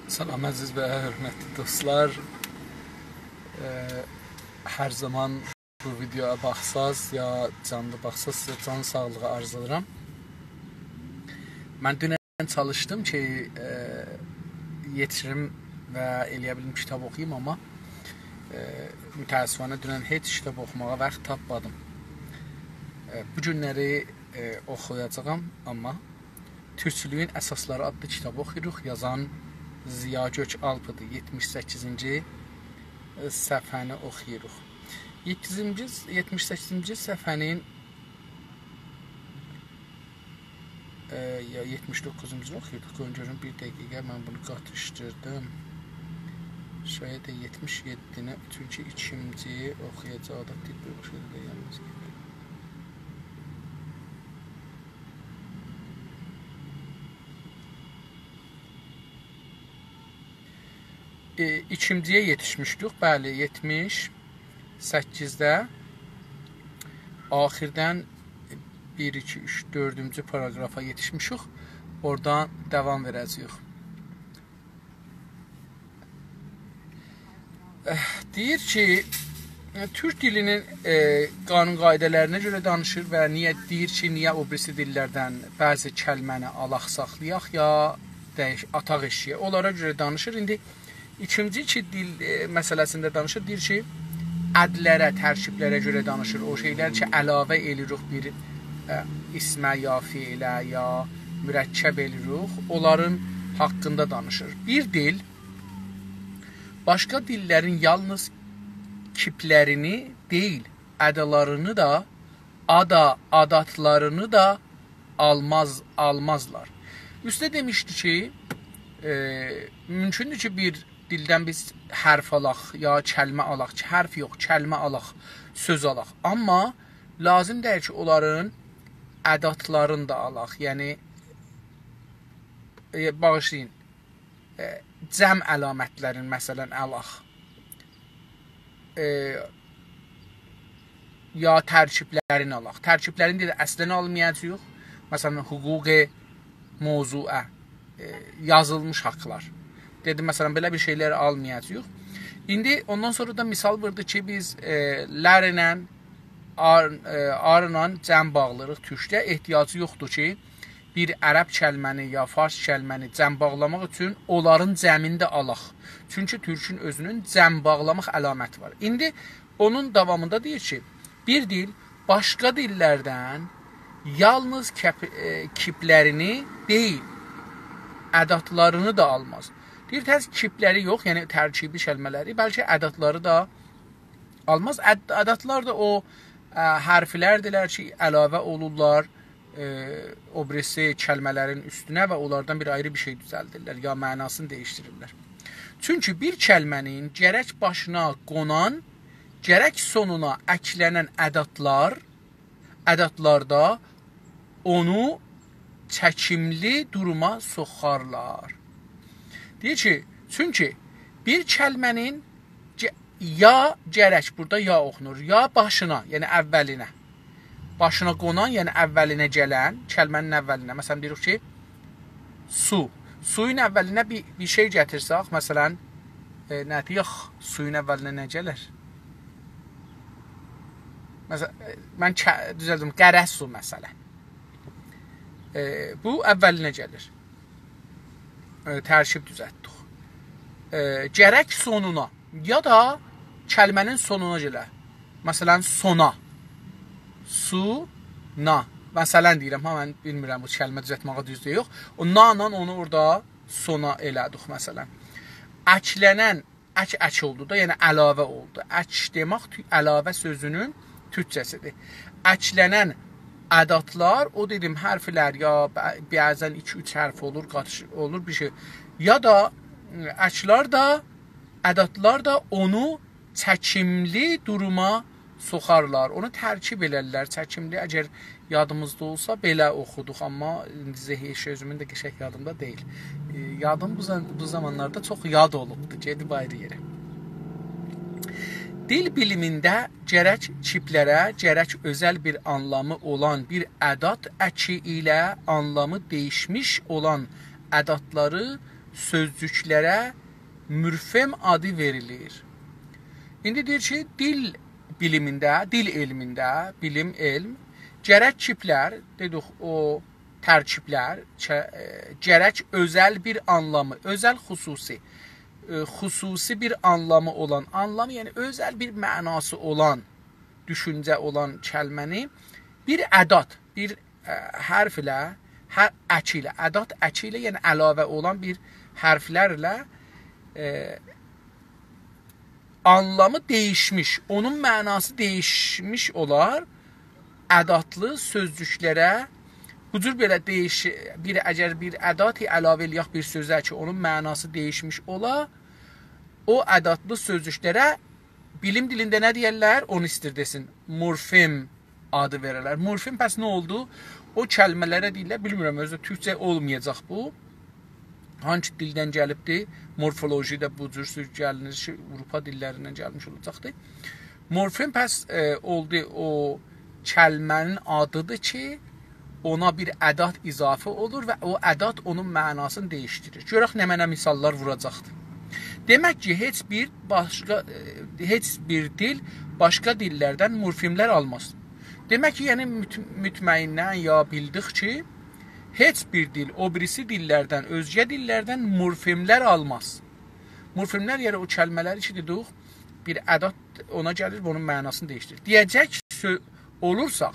Salam əziz və hörmətli dostlar. Hər zaman bu videoya baxsaz ya canlı baxsaz sizə can sağlığı arzulayıram. Mən dünən çalışdım ki yetişirim və eləyə bilim kitab oxuyayım, amma mütəəssifانه dünən heç kitab oxumağa vaxt tapmadım. Bu günləri oxuyacağam, amma Türkçülüyün əsasları adlı kitabı oxuyuruq. Yazan Ziya Gökalpıdır. 78-ci səhifəni oxuyuruq. 78-ci səhifənin 79-cu oxuyurduq. Görün bir dəqiqə mən bunu qatışdırdım. Şöyə də 77-ni çünki ikinci oxuyacaq da bir oxuyacaq yalnız. İkinciyə yetişmişdik. Bəli, 78-də axirdən 1, 2, 3, 4-cü paragrafa yetişmişik. Oradan davam verəcəyik. Deyir ki, Türk dilinin qanun qaydələrinə görə danışır və deyir ki, niyə o birisi dillərdən bəzi kəlməni alaq saxlayaq ya ataq eşiyə. Onlara görə danışır. İndi İkinci ki, dil məsələsində danışır, deyir ki, ədlərə, tərkiblərə görə danışır. O şeylər ki, əlavə eləyirik bir ismə, ya fiilə, ya mürəkkəb eləyirik, onların haqqında danışır. Bir dil, başqa dillərin yalnız kiplərini deyil, ədəlarını da, adatlarını da almazlar. Üstə demişdi ki, mümkündür ki, bir dildən biz hərf alaq, ya kəlmə alaq, hərf yox, kəlmə alaq, söz alaq. Amma lazım deyil ki, onların ədatlarını da alaq. Yəni, bağışlayın, cəm əlamətlərin məsələn alaq. Ya tərkiblərini alaq. Tərkiblərini də əslini almayacaq. Məsələn, hüquq-i mövzuə, yazılmış haqlar. Dedim, məsələn, belə bir şeyləri almayacaq. İndi ondan sonra da misal vurdu ki, biz lərlə, arla cəm bağlayırıq türkdə. Ehtiyacı yoxdur ki, bir ərəb kəlməni ya fars kəlməni cəm bağlamaq üçün onların cəmində alaq. Çünki türkün özünün cəm bağlamaq əlaməti var. İndi onun davamında deyir ki, bir dil başqa dillərdən yalnız kiplərini deyil, ədatlarını da almaz. Deyir, təz kipləri yox, yəni tərkibi kəlmələri, bəlkə ədatları da almaz. Ədatlar da o hərflərdilər ki, əlavə olurlar o birisi kəlmələrin üstünə və onlardan bir ayrı bir şey düzəldirlər, ya mənasını dəyişdirirlər. Çünki bir kəlmənin gərək başına qonan, gərək sonuna əklənən ədatlarda onu çəkimli duruma soxarlar. Deyir ki, çünki bir kəlmənin ya gərək, burada ya oxunur, ya başına, yəni əvvəlinə, başına qonan, yəni əvvəlinə gələn, kəlmənin əvvəlinə, məsələn, deyirik ki, su. Suyun əvvəlinə bir şey gətirsək, məsələn, nə deyək, suyun əvvəlinə nə gələr? Məsələn, mən düzəldim, qərə su, məsələn. Bu əvvəlinə gəlir. Tərkib düzəltdik. Gərək sonuna, ya da kəlmənin sonuna gələr. Məsələn, sona. Su-na. Məsələn deyirəm, mən bilmirəm, bu kəlmə düzəltməyə düzdür yox. O na-la onu orada sona elədik, məsələn. Əklənən, ək oldu da, yəni əlavə oldu. Ək demək əlavə sözünün türkçəsidir. Əklənən ədatlar, o dedim, hərflər ya bəzən 2-3 hərf olur, olur bir şey. Ya da əklər da, ədatlar da onu çəkimli duruma soxarlar. Onu tərkib elərlər. Çəkimli, əgər yadımızda olsa belə oxuduq, amma zehir sözümün də qəşəng yadımda deyil. Yadım bu zamanlarda çox yad olubdur, gedib ayrı yerə. Dil bilimində gərək kiplərə, gərək özəl bir anlamı olan bir ədat əki ilə anlamı değişmiş olan ədatları sözcüklərə mürfem adı verilir. İndi deyir ki, dil bilimində, dil elmində, bilim, elm, gərək kiplər, dedik o tərkiblər, gərək özəl bir anlamı, özəl xüsusi bir anlamı olan, anlamı yəni özəl bir mənası olan, düşüncə olan kəlməni bir ədat, bir hərf ilə, əki ilə, ədat əki ilə, yəni əlavə olan bir hərflərlə anlamı dəyişmiş, onun mənası dəyişmiş olar, ədatlı sözcüklərə bu cür belə əgər bir ədat əlavə eləyək bir sözə ki, onun mənası dəyişmiş ola, o ədatlı sözcüklərə bilim dilində nə deyərlər? Onu istir desin. Morfem adı verirlər. Morfem pəs nə oldu? O kəlmələrə deyirlər, bilmirəm, özü türkcə olmayacaq bu. Hangi dildən gəlibdir? Morfoloji də bu cür söz gəlinir ki, Avropa dillərindən gəlmiş olacaqdır. Morfem pəs oldu o kəlmənin adıdır ki, ona bir ədat izafə olur və o ədat onun mənasını dəyişdirir. Görək nə mənə misallar vuracaqdır. Demək ki, heç bir dil başqa dillərdən morfemlər almaz. Demək ki, yəni mütməyindən ya bildik ki, heç bir dil o birisi dillərdən, özgə dillərdən morfemlər almaz. Morfemlər yəni o kəlmələri ki, dedik, bir ədat ona gəlir və onun mənasını dəyişdirir. Deyəcək olursaq,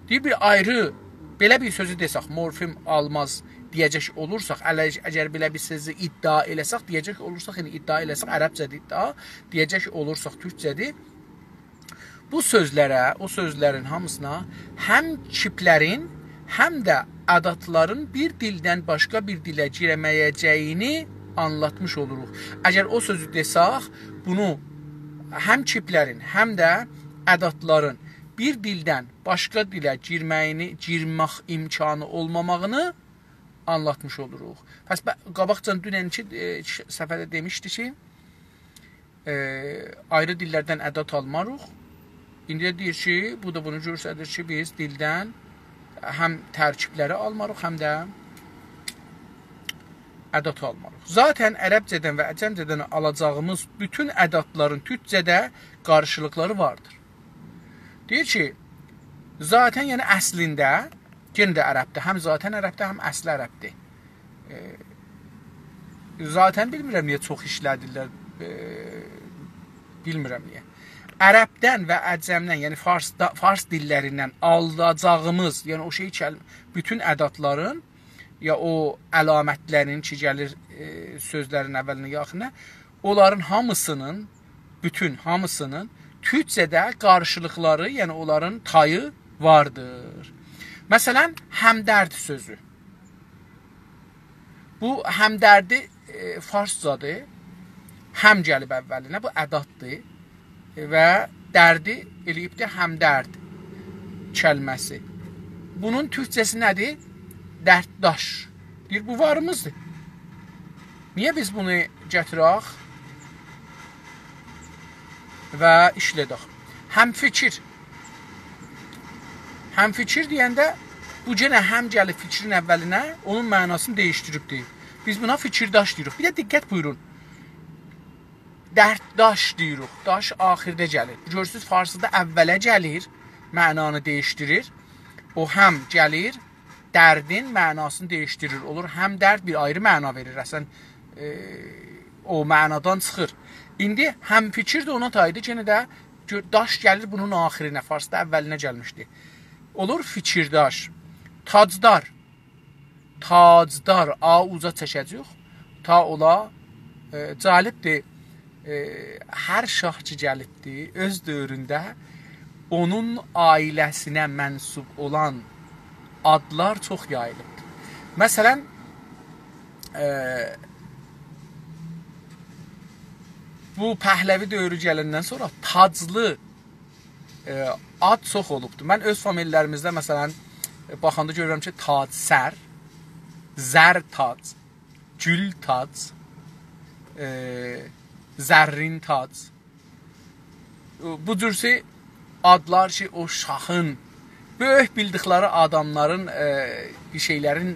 deyir bir ayrı, belə bir sözü desək, morfem almaz deyəcək olursaq, əgər belə bir sözü iddia eləsək, deyəcək olursaq, yəni iddia eləsək, ərəbcədir iddia, deyəcək olursaq, türkcədir. Bu sözlərə, o sözlərin hamısına həm kiplərin, həm də ədatların bir dildən başqa bir dilə girəməyəcəyini anlatmış oluruq. Əgər o sözü desək, bunu həm kiplərin, həm də ədatların bir dildən başqa dilə girmək imkanı olmamağını anlatmış oluruq. Pəs qabaqcan dünənki səfərdə demişdi ki, ayrı dillərdən ədat almarıq. İndi də deyir ki, bu da bunu göstərir ki, biz dildən həm tərkibləri almarıq, həm də ədat almarıq. Zaten ərəbcədən və əcəmcədən alacağımız bütün ədatların türkcədə qarşılıqları vardır. Deyir ki, zaten yəni əslində, yenə də ərəbdə, həm zaten ərəbdə, həm əsli ərəbdir. Zaten bilmirəm niyə çox işlədirlər, bilmirəm niyə. Ərəbdən və əcəmdən, yəni fars dillərindən alacağımız, yəni o bütün ədatların, ya o əlamətlərin ki, gəlir sözlərin əvvəlinə, yaxınə, onların hamısının, bütün hamısının türkcədə qarşılıqları, yəni onların tayı vardır. Məsələn, həmdərd sözü. Bu həmdərdi farscadır. Həm gəlib əvvəlinə, bu ədatdır. Və dərdi eləyib də həmdərd kəlməsi. Bunun türkcəsi nədir? Dərddaş. Deyir, bu varımızdır. Niyə biz bunu gətirək və işlədək? Həmfikir. Həmfikir deyəndə, bu genə həm gəlib fikrin əvvəlinə, onun mənasını dəyişdiribdir. Biz buna fikirdaş deyirik. Bir də diqqət buyurun. Dərddaş deyirik. Daş axirdə gəlir. Görürsünüz, farsıda əvvələ gəlir, mənanı dəyişdirir. O həm gəlir, dərdin mənasını dəyişdirir. Olur, həm dərd bir ayrı məna verir. Əslən, o mənadan çıxır. İndi həm fikir də ona taydı. Yenə də daş gəlir bunun axirinə. Farsda əvvəlinə gəlmişdi. Olur fikirdaş. Tacdar. Tacdar. A uca çəkəcək. Ta ola. Cəlibdir. Hər şah ki gəlibdir, öz dövründə onun ailəsinə mənsub olan adlar çox yayılıbdır. Məsələn, bu Pəhləvi dövrü gələndən sonra taclı ad çox olubdur. Mən öz famililərimizdə məsələn baxanda görürəm ki, tacsər, zər tac, gül tac, zərrin tac. Bu cürsi adlar ki, o şahın, böyük bildikləri adamların bir şeylərin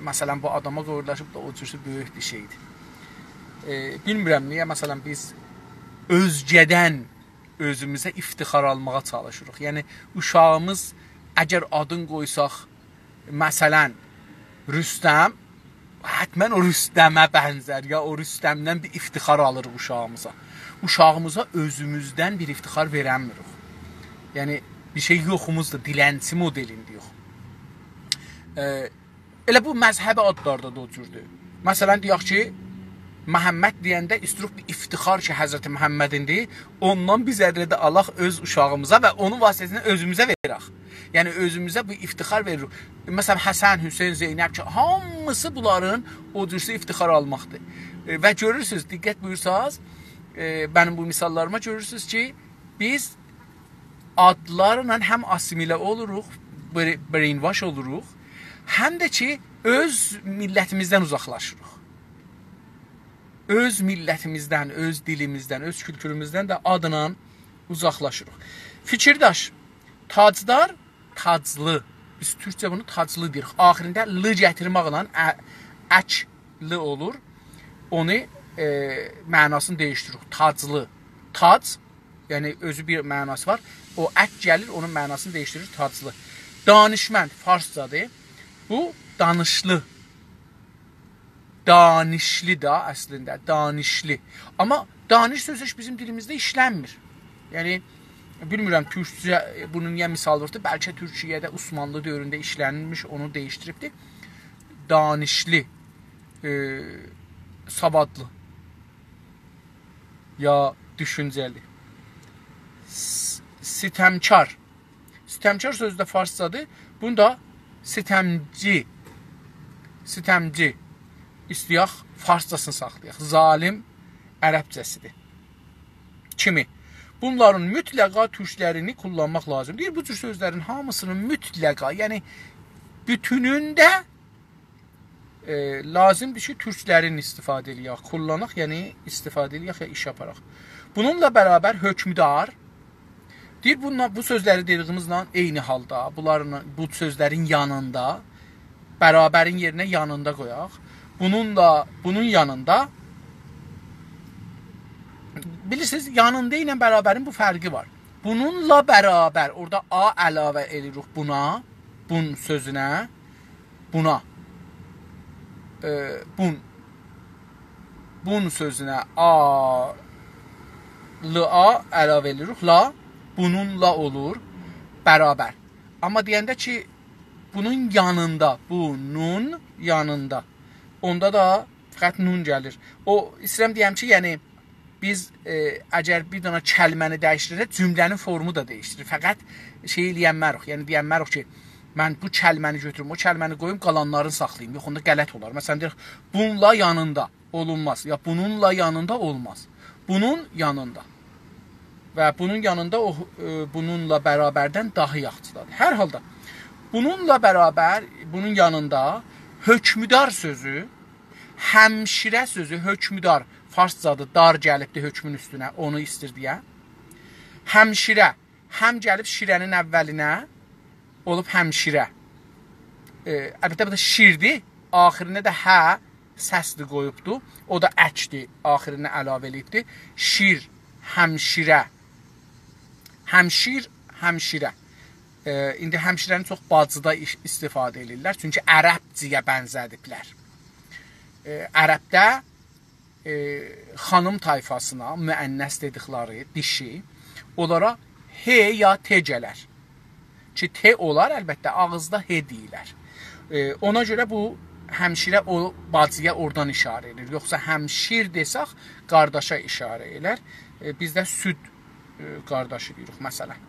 məsələn, bu adama qoyurlaşıb da o cürsə böyük bir şeydir. Bilmirəm niyə, məsələn, biz özgədən özümüzə iftixar almağa çalışırıq. Yəni, uşağımız əgər adın qoysaq, məsələn, Rüstəm, hətmən o Rüstəmə bənzər, ya o Rüstəmdən bir iftixar alırıq uşağımıza. Uşağımıza özümüzdən bir iftixar verənmirik. Yəni, bir şey yoxumuzdur, dilənçi modelində yox. Elə bu məzhəbi adlarda da o cürdür. Məsələn, deyək ki, Məhəmməd deyəndə istiruq bir iftixar ki, Həzrəti Məhəmmədindir, ondan biz əldə alaq öz uşağımıza və onun vasitəsilə özümüzə verək. Yəni, özümüzə bu iftixar veririk. Məsələn, Həsən, Hüseyin, Zeynəb ki, hamısı bunların o cürsə iftixar almaqdır. Və görürsünüz, diqqət buyursanız, mənim bu misallarıma görürsünüz ki, biz adlarla həm asimilə oluruq, brainwash oluruq, həm də ki, öz millətimizdən uzaqlaşırıq. Öz millətimizdən, öz dilimizdən, öz kültürümüzdən də adla uzaqlaşırıq. Fikirdaş, tacdar, taclı. Biz türkcə bunu taclı deyirik. Axirində l gətirməklə əkli olur. Onu mənasını dəyişdiririk. Taclı. Tac, yəni özü bir mənası var. O ək gəlir, onun mənasını dəyişdirir. Taclı. Danışmənd, farscadır. Bu, danışlı. Danişli da əslində, danişli. Amma daniş sözü bizim dilimizdə işlənmir. Yəni, bilmirəm, türkcə bunun niyə misal vardır. Bəlkə Türkiyədə Osmanlı dövründə işlənilmiş, onu dəyişdiribdir. Danişli, savadlı, ya düşüncəli. Sitəmkar. Sitəmkar sözü də farscadır. Bunu da sitəmci. Sitəmci. İstəyək, farscasını saxlayaq. Zalim ərəbcəsidir. Kimi? Bunların mütləqa türklərini kullanmaq lazım. Deyir, bu cür sözlərin hamısının mütləqa, yəni bütünündə lazımdır ki, türklərin istifadə eləyək, kullanaq, yəni istifadə eləyək ya iş yaparaq. Bununla bərabər hökmdar, deyir, bu sözləri dediyimizlə eyni halda, bu sözlərin yanında, bərabərin yerinə yanında qoyaq. Bunun yanında, bilirsiniz, yanında ilə bərabərin bu fərqi var. Bununla bərabər, orada a əlavə edirik buna, bun sözünə, buna, bun sözünə a əlavə edirik, la, bununla olur, bərabər. Amma deyəndə ki, bunun yanında, bunun yanında, onda da fəqət nun gəlir. O, istəyirəm deyəm ki, yəni, biz əgər bir dana kəlməni dəyişdirirək, cümlənin formu da dəyişdirir. Fəqət şey eləyənmərək, yəni deyənmərək ki, mən bu kəlməni götürüm, o kəlməni qoyum, qalanlarını saxlayayım. Yox, onda qələt olar. Məsələn, deyək, bununla yanında olunmaz. Ya bununla yanında olmaz. Bunun yanında. Və bunun yanında o, bununla bərabərdən daha yaxçıdadır. Hər halda, bununla bərabər, bunun yanında hökmüdar sözü, həmşirə sözü, hökmüdar, farscadır, dar gəlibdir hökmün üstünə, onu istir deyə. Həmşirə, həm gəlib şirənin əvvəlinə, olub həmşirə. Əlbəttə, bu da şirdir, axirinə də hə, səsli qoyubdur, o da əkdir, axirinə əlavə edibdir. Şir, həmşirə, həmşir, həmşirə. İndi həmşirəni çox bacıda istifadə edirlər. Çünki ərəbciyə bənzədiblər. Ərəbdə xanım tayfasına, müənnəs dedikləri dişi, onlara he ya te gələr. Ki, te olar, əlbəttə, ağızda he deyilər. Ona görə bu həmşirə o bacıya oradan işarə edir. Yoxsa həmşir desək, qardaşa işarə elər. Bizdə süd qardaşı deyirik, məsələn.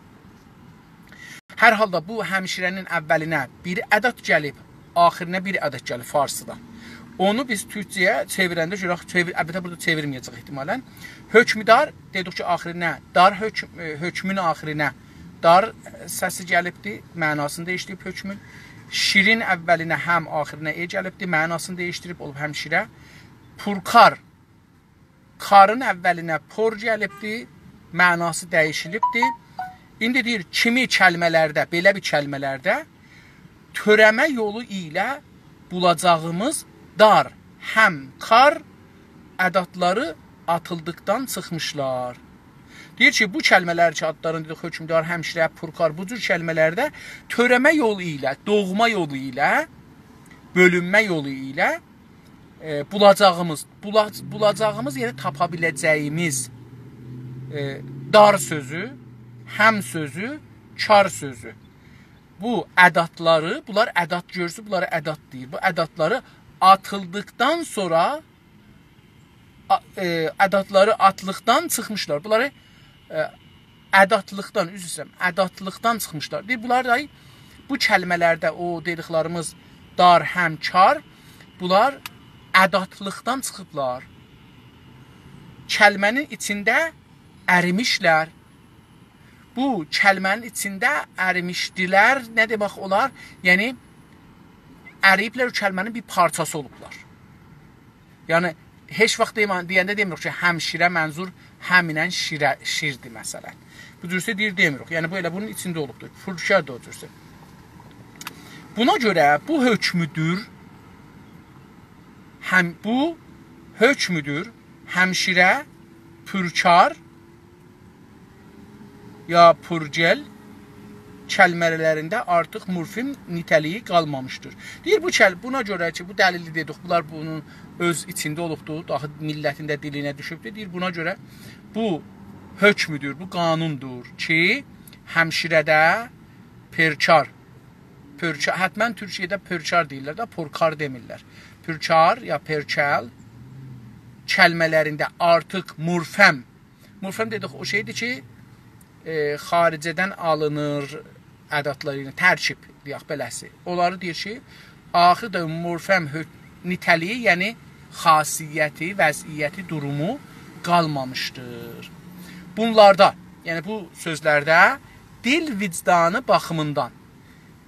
Hər halda bu həmşirənin əvvəlinə bir ədəd gəlib, axirinə bir ədəd gəlib farsıda. Onu biz türkcəyə çevirəndə görək, əlbəttə burada çevirməyəcək ehtimalən. Hökmdar, dedik ki, axirinə, dar hökmün axirinə dar səsi gəlibdir, mənasını dəyişdirib hökmün. Şirin əvvəlinə həm axirinə gəlibdir, mənasını dəyişdirib olub həmşirə. Purkar, karın əvvəlinə por gəlibdir, mənası dəyişilibdir. İndi deyir, kimi kəlmələrdə, belə bir kəlmələrdə törəmə yolu ilə bulacağımız dar həm kar ədatları atıldıqdan çıxmışlar. Deyir ki, bu kəlmələr ki, adların dedik, hökmdar, həmşirə, purkar, bu cür kəlmələrdə törəmə yolu ilə, doğma yolu ilə, bölünmə yolu ilə bulacağımız, yəni tapa biləcəyimiz dar sözü, həm sözü, kar sözü. Bu ədatları, bunlar ədat görsü, bunları ədat deyir. Bu ədatları atıldıqdan sonra ədatları atlıqdan çıxmışlar. Bunları ədatlıqdan, üzr istəyirəm, ədatlıqdan çıxmışlar. Deyir, bunlar da bu kəlmələrdə o dediklərimiz dar, həm, kar, bunlar ədatlıqdan çıxıblar. Kəlmənin içində ərimişlər. Bu kəlmənin içində ərimişdilər. Nə demək olar? Yəni, əriyiblər o kəlmənin bir parçası olublar. Yəni, heç vaxt deyəndə demirik ki, həmşirə mənzur həminən şirdir, məsələn. Bu cürsə deyir, demirik. Yəni, bu elə bunun içində olubdur. Pürkar da o cürsə. Buna görə bu hökmüdür, həmşirə, pürkar ya purgel kəlmələrində artıq morfem nitəliyi qalmamışdır. Deyir, buna görə ki, bu dəlili dedik, bunlar bunun öz içində olubdur, daha millətində dilinə düşübdür. Deyir, buna görə bu hökmüdür, bu qanundur ki, həmşirədə pürkar, hətmən Türkiyədə pürkar deyirlər də, purkar demirlər. Pürkar ya pürkəl kəlmələrində artıq morfem dedik, o şeydir ki, xaricədən alınır ədatları ilə, tərkib deyək beləsi. Onları deyir ki, axırda morfem nitəliyi, yəni xasiyyəti, vəziyyəti, durumu qalmamışdır. Bunlarda, yəni bu sözlərdə dil vicdanı baxımından.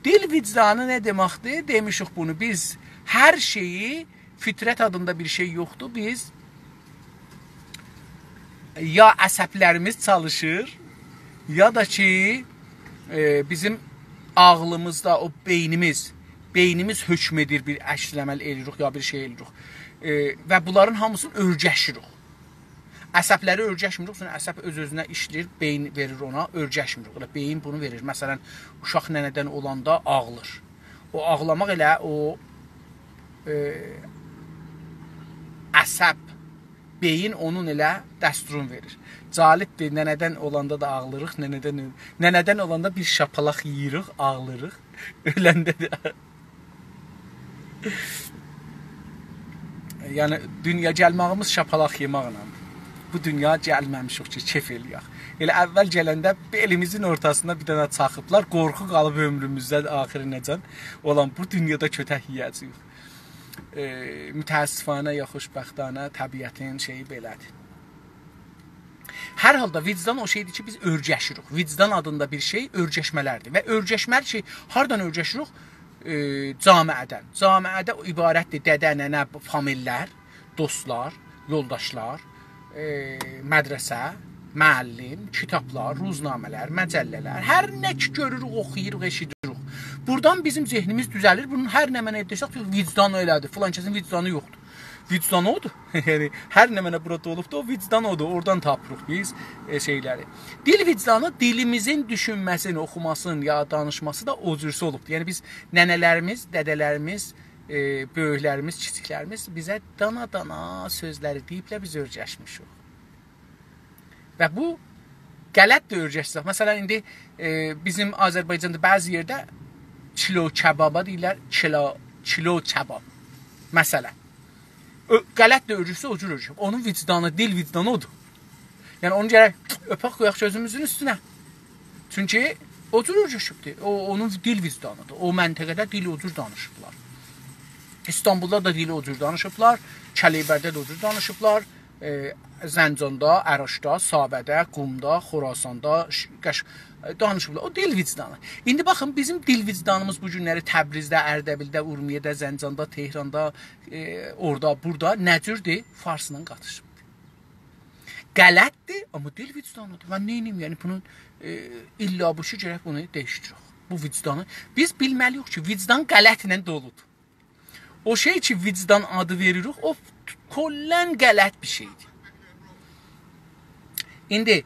Dil vicdanı nə deməkdir? Demişik bunu. Biz hər şeyi, fitrət adında bir şey yoxdur. Biz ya əsəblərimiz çalışır, ya da ki, bizim ağlımızda o beynimiz hökm edir, bir əşləməl eləyirik, ya bir şey eləyirik. Və bunların hamısını örgəşirik. Əsəbləri örgəşmirik, sonra əsəb öz-özünə işləyir, beyin verir ona, örgəşmirik. Beyin bunu verir. Məsələn, uşaq nənədən olanda ağlır. O ağlamaq elə o əsəb, beyin onun elə dəsturun verir. Calibdir, nənədən olanda da ağlırıq, nənədən olanda bir şapalaq yiyirik, ağlırıq, öləndə də. Yəni, dünya gəlmağımız şapalaq yemaqla. Bu dünya gəlməmişik ki, kef eləyək. Elə əvvəl gələndə belimizin ortasında bir dənə çaxıblar, qorxu qalıb ömrümüzdə axirinəcən olan bu dünyada kötək yiyəcəyik. Mütəəssifanə ya xoşbəxtanə təbiətin şeyi belədir. Hər halda vicdan o şeydir ki, biz örgəşirik. Vicdan adında bir şey örgəşmələrdir. Və örgəşməli şey, hardan örgəşirik? Camiədən. Camiədə ibarətdir dədə, nənə, famillər, dostlar, yoldaşlar, mədrəsə, müəllim, kitablar, ruznamələr, məcəllələr. Hər nə ki görürük, oxuyuruq, eşidirik. Buradan bizim zehnimiz düzəlir. Bunun hər nə mənə edəcək, vicdan elədir. Filan kəsin vicdanı yoxdur. Vicdan odur. Yəni, hər nə mənə burada olubdur, o vicdan odur. Oradan tapırıq biz şeyləri. Dil vicdanı dilimizin düşünməsini, oxumasını ya danışması da o cürsə olubdur. Yəni, biz nənələrimiz, dədələrimiz, böyüklərimiz, kiçiklərimiz bizə dana-dana sözləri deyiblə biz örgəşmişik. Və bu qələt də örgəşsək. Məsələn, indi bizim Azərbaycanda bəzi yerdə kilo kəbaba deyirlər, kilo kəbab. Məsələn. Qələt də örgüsü o cür örgüsü. Onun vicdanı, dil vicdanı odur. Yəni, onu gərək öpək qoyaq gözümüzün üstünə. Çünki o cür örgüsüdür. Onun dil vicdanıdır. O məntəqədə dili o cür danışıblar. İstanbulda da dili o cür danışıblar. Kəlibərdə də o cür danışıblar. Zəncanda, Əraşda, Sabədə, Qumda, Xorasanda danışıblar. O dil vicdanı. İndi baxın, bizim dil vicdanımız bu günləri Təbrizdə, Ərdəbildə, Urmiyədə, Zəncanda, Tehranda, orada, burada nə cürdür? Farsla qatışıbdır. Qələtdir, amma dil vicdanıdır. Və neynim? Yəni, bunun illa bu şey gərək bunu dəyişdirik. Bu vicdanı. Biz bilməliyik ki, vicdan qələt ilə doludur. O şey ki vicdan adı veririk, o kollən qələt bir şeydir. İndi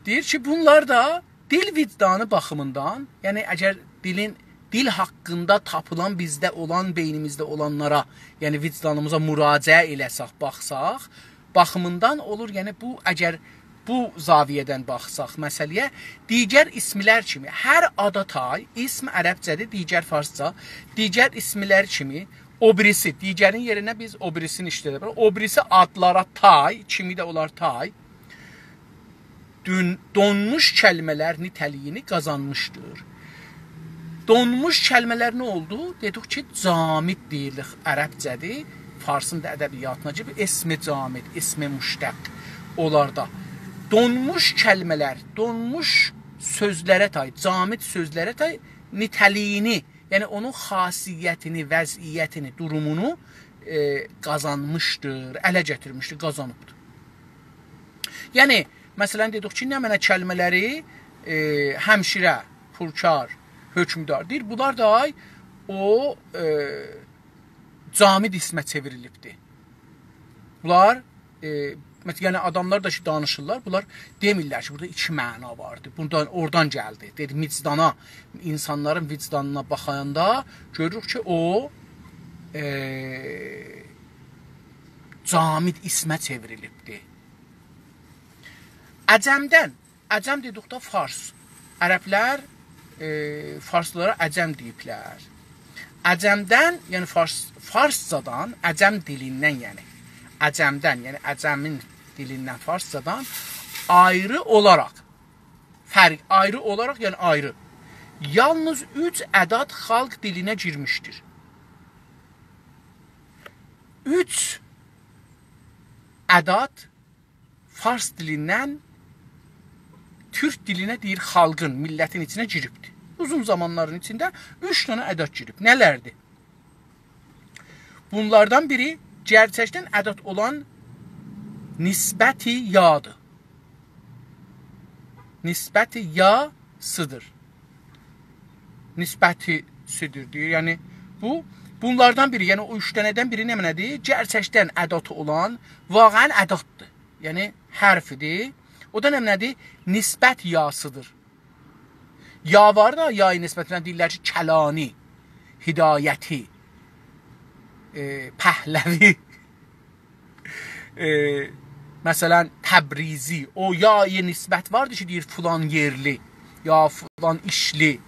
deyir ki, bunlar da dil vicdanı baxımından, yəni əgər dil haqqında tapılan bizdə olan, beynimizdə olanlara, yəni vicdanımıza müraciə eləsək, baxsaq, baxımından olur. Yəni bu, əgər bu zaviyədən baxsaq məsələyə, digər ismlər kimi, hər ada tay, ism ərəbcədir, digər farsca, digər ismlər kimi, o birisi, digərin yerinə biz o birisini işlədir. O birisi adlara tay, kimi də olar tay, donmuş kəlmələr nitəliyini qazanmışdır. Donmuş kəlmələr nə oldu? Dedik ki, camid deyilir, ərəbcədir. Farsın da ədəbiyyatına gibi ismi camid, ismi müştəq onlarda. Donmuş kəlmələr, donmuş sözlərə tay, camid sözlərə tay nitəliyini, yəni onun xasiyyətini, vəziyyətini, durumunu qazanmışdır, ələ gətirmişdir, qazanıbdır. Yəni, məsələn, dedik ki, nə mənə kəlmələri həmşirə, pulkar, hökmdar deyir. Bunlar da o camid ismə çevrilibdir. Bunlar, yəni adamlar da ki, danışırlar, bunlar demirlər ki, burada iki məna vardır. Oradan gəldi. Dedi, vicdana, insanların vicdanına baxanda görürük ki, o camid ismə çevrilibdir. Əcəmdən, əcəm dedikdə fars. Ərəblər farslılara əcəm deyiblər. Əcəmdən, yəni farscadan, əcəm dilindən, yəni əcəmdən, yəni əcəmin dilindən, farscadan ayrı olaraq, fərq, ayrı olaraq, yəni ayrı, yalnız 3 ədad xalq dilinə girmişdir. 3 ədad fars dilindən Türk dilinə deyir, xalqın, millətin içinə giribdir. Uzun zamanların içində 3 dənə ədad girib. Nələrdir? Bunlardan biri gerçəkdən ədad olan nisbəti yadır. Nisbəti yasıdır. Nisbətisidir deyir. Yəni bunlardan biri, yəni o 3 dənədən biri nədir? Gerçəkdən ədatı olan, vaqəən ədatdır. Yəni hərfidir. O da nədir? Nisbət yasıdır. Ya var da, yayı nisbətinə deyirlər ki, kəlani, hidayəti, pəhləvi, məsələn, təbrizi. O yayı nisbət vardır ki, deyir filan yerli, ya filan işli.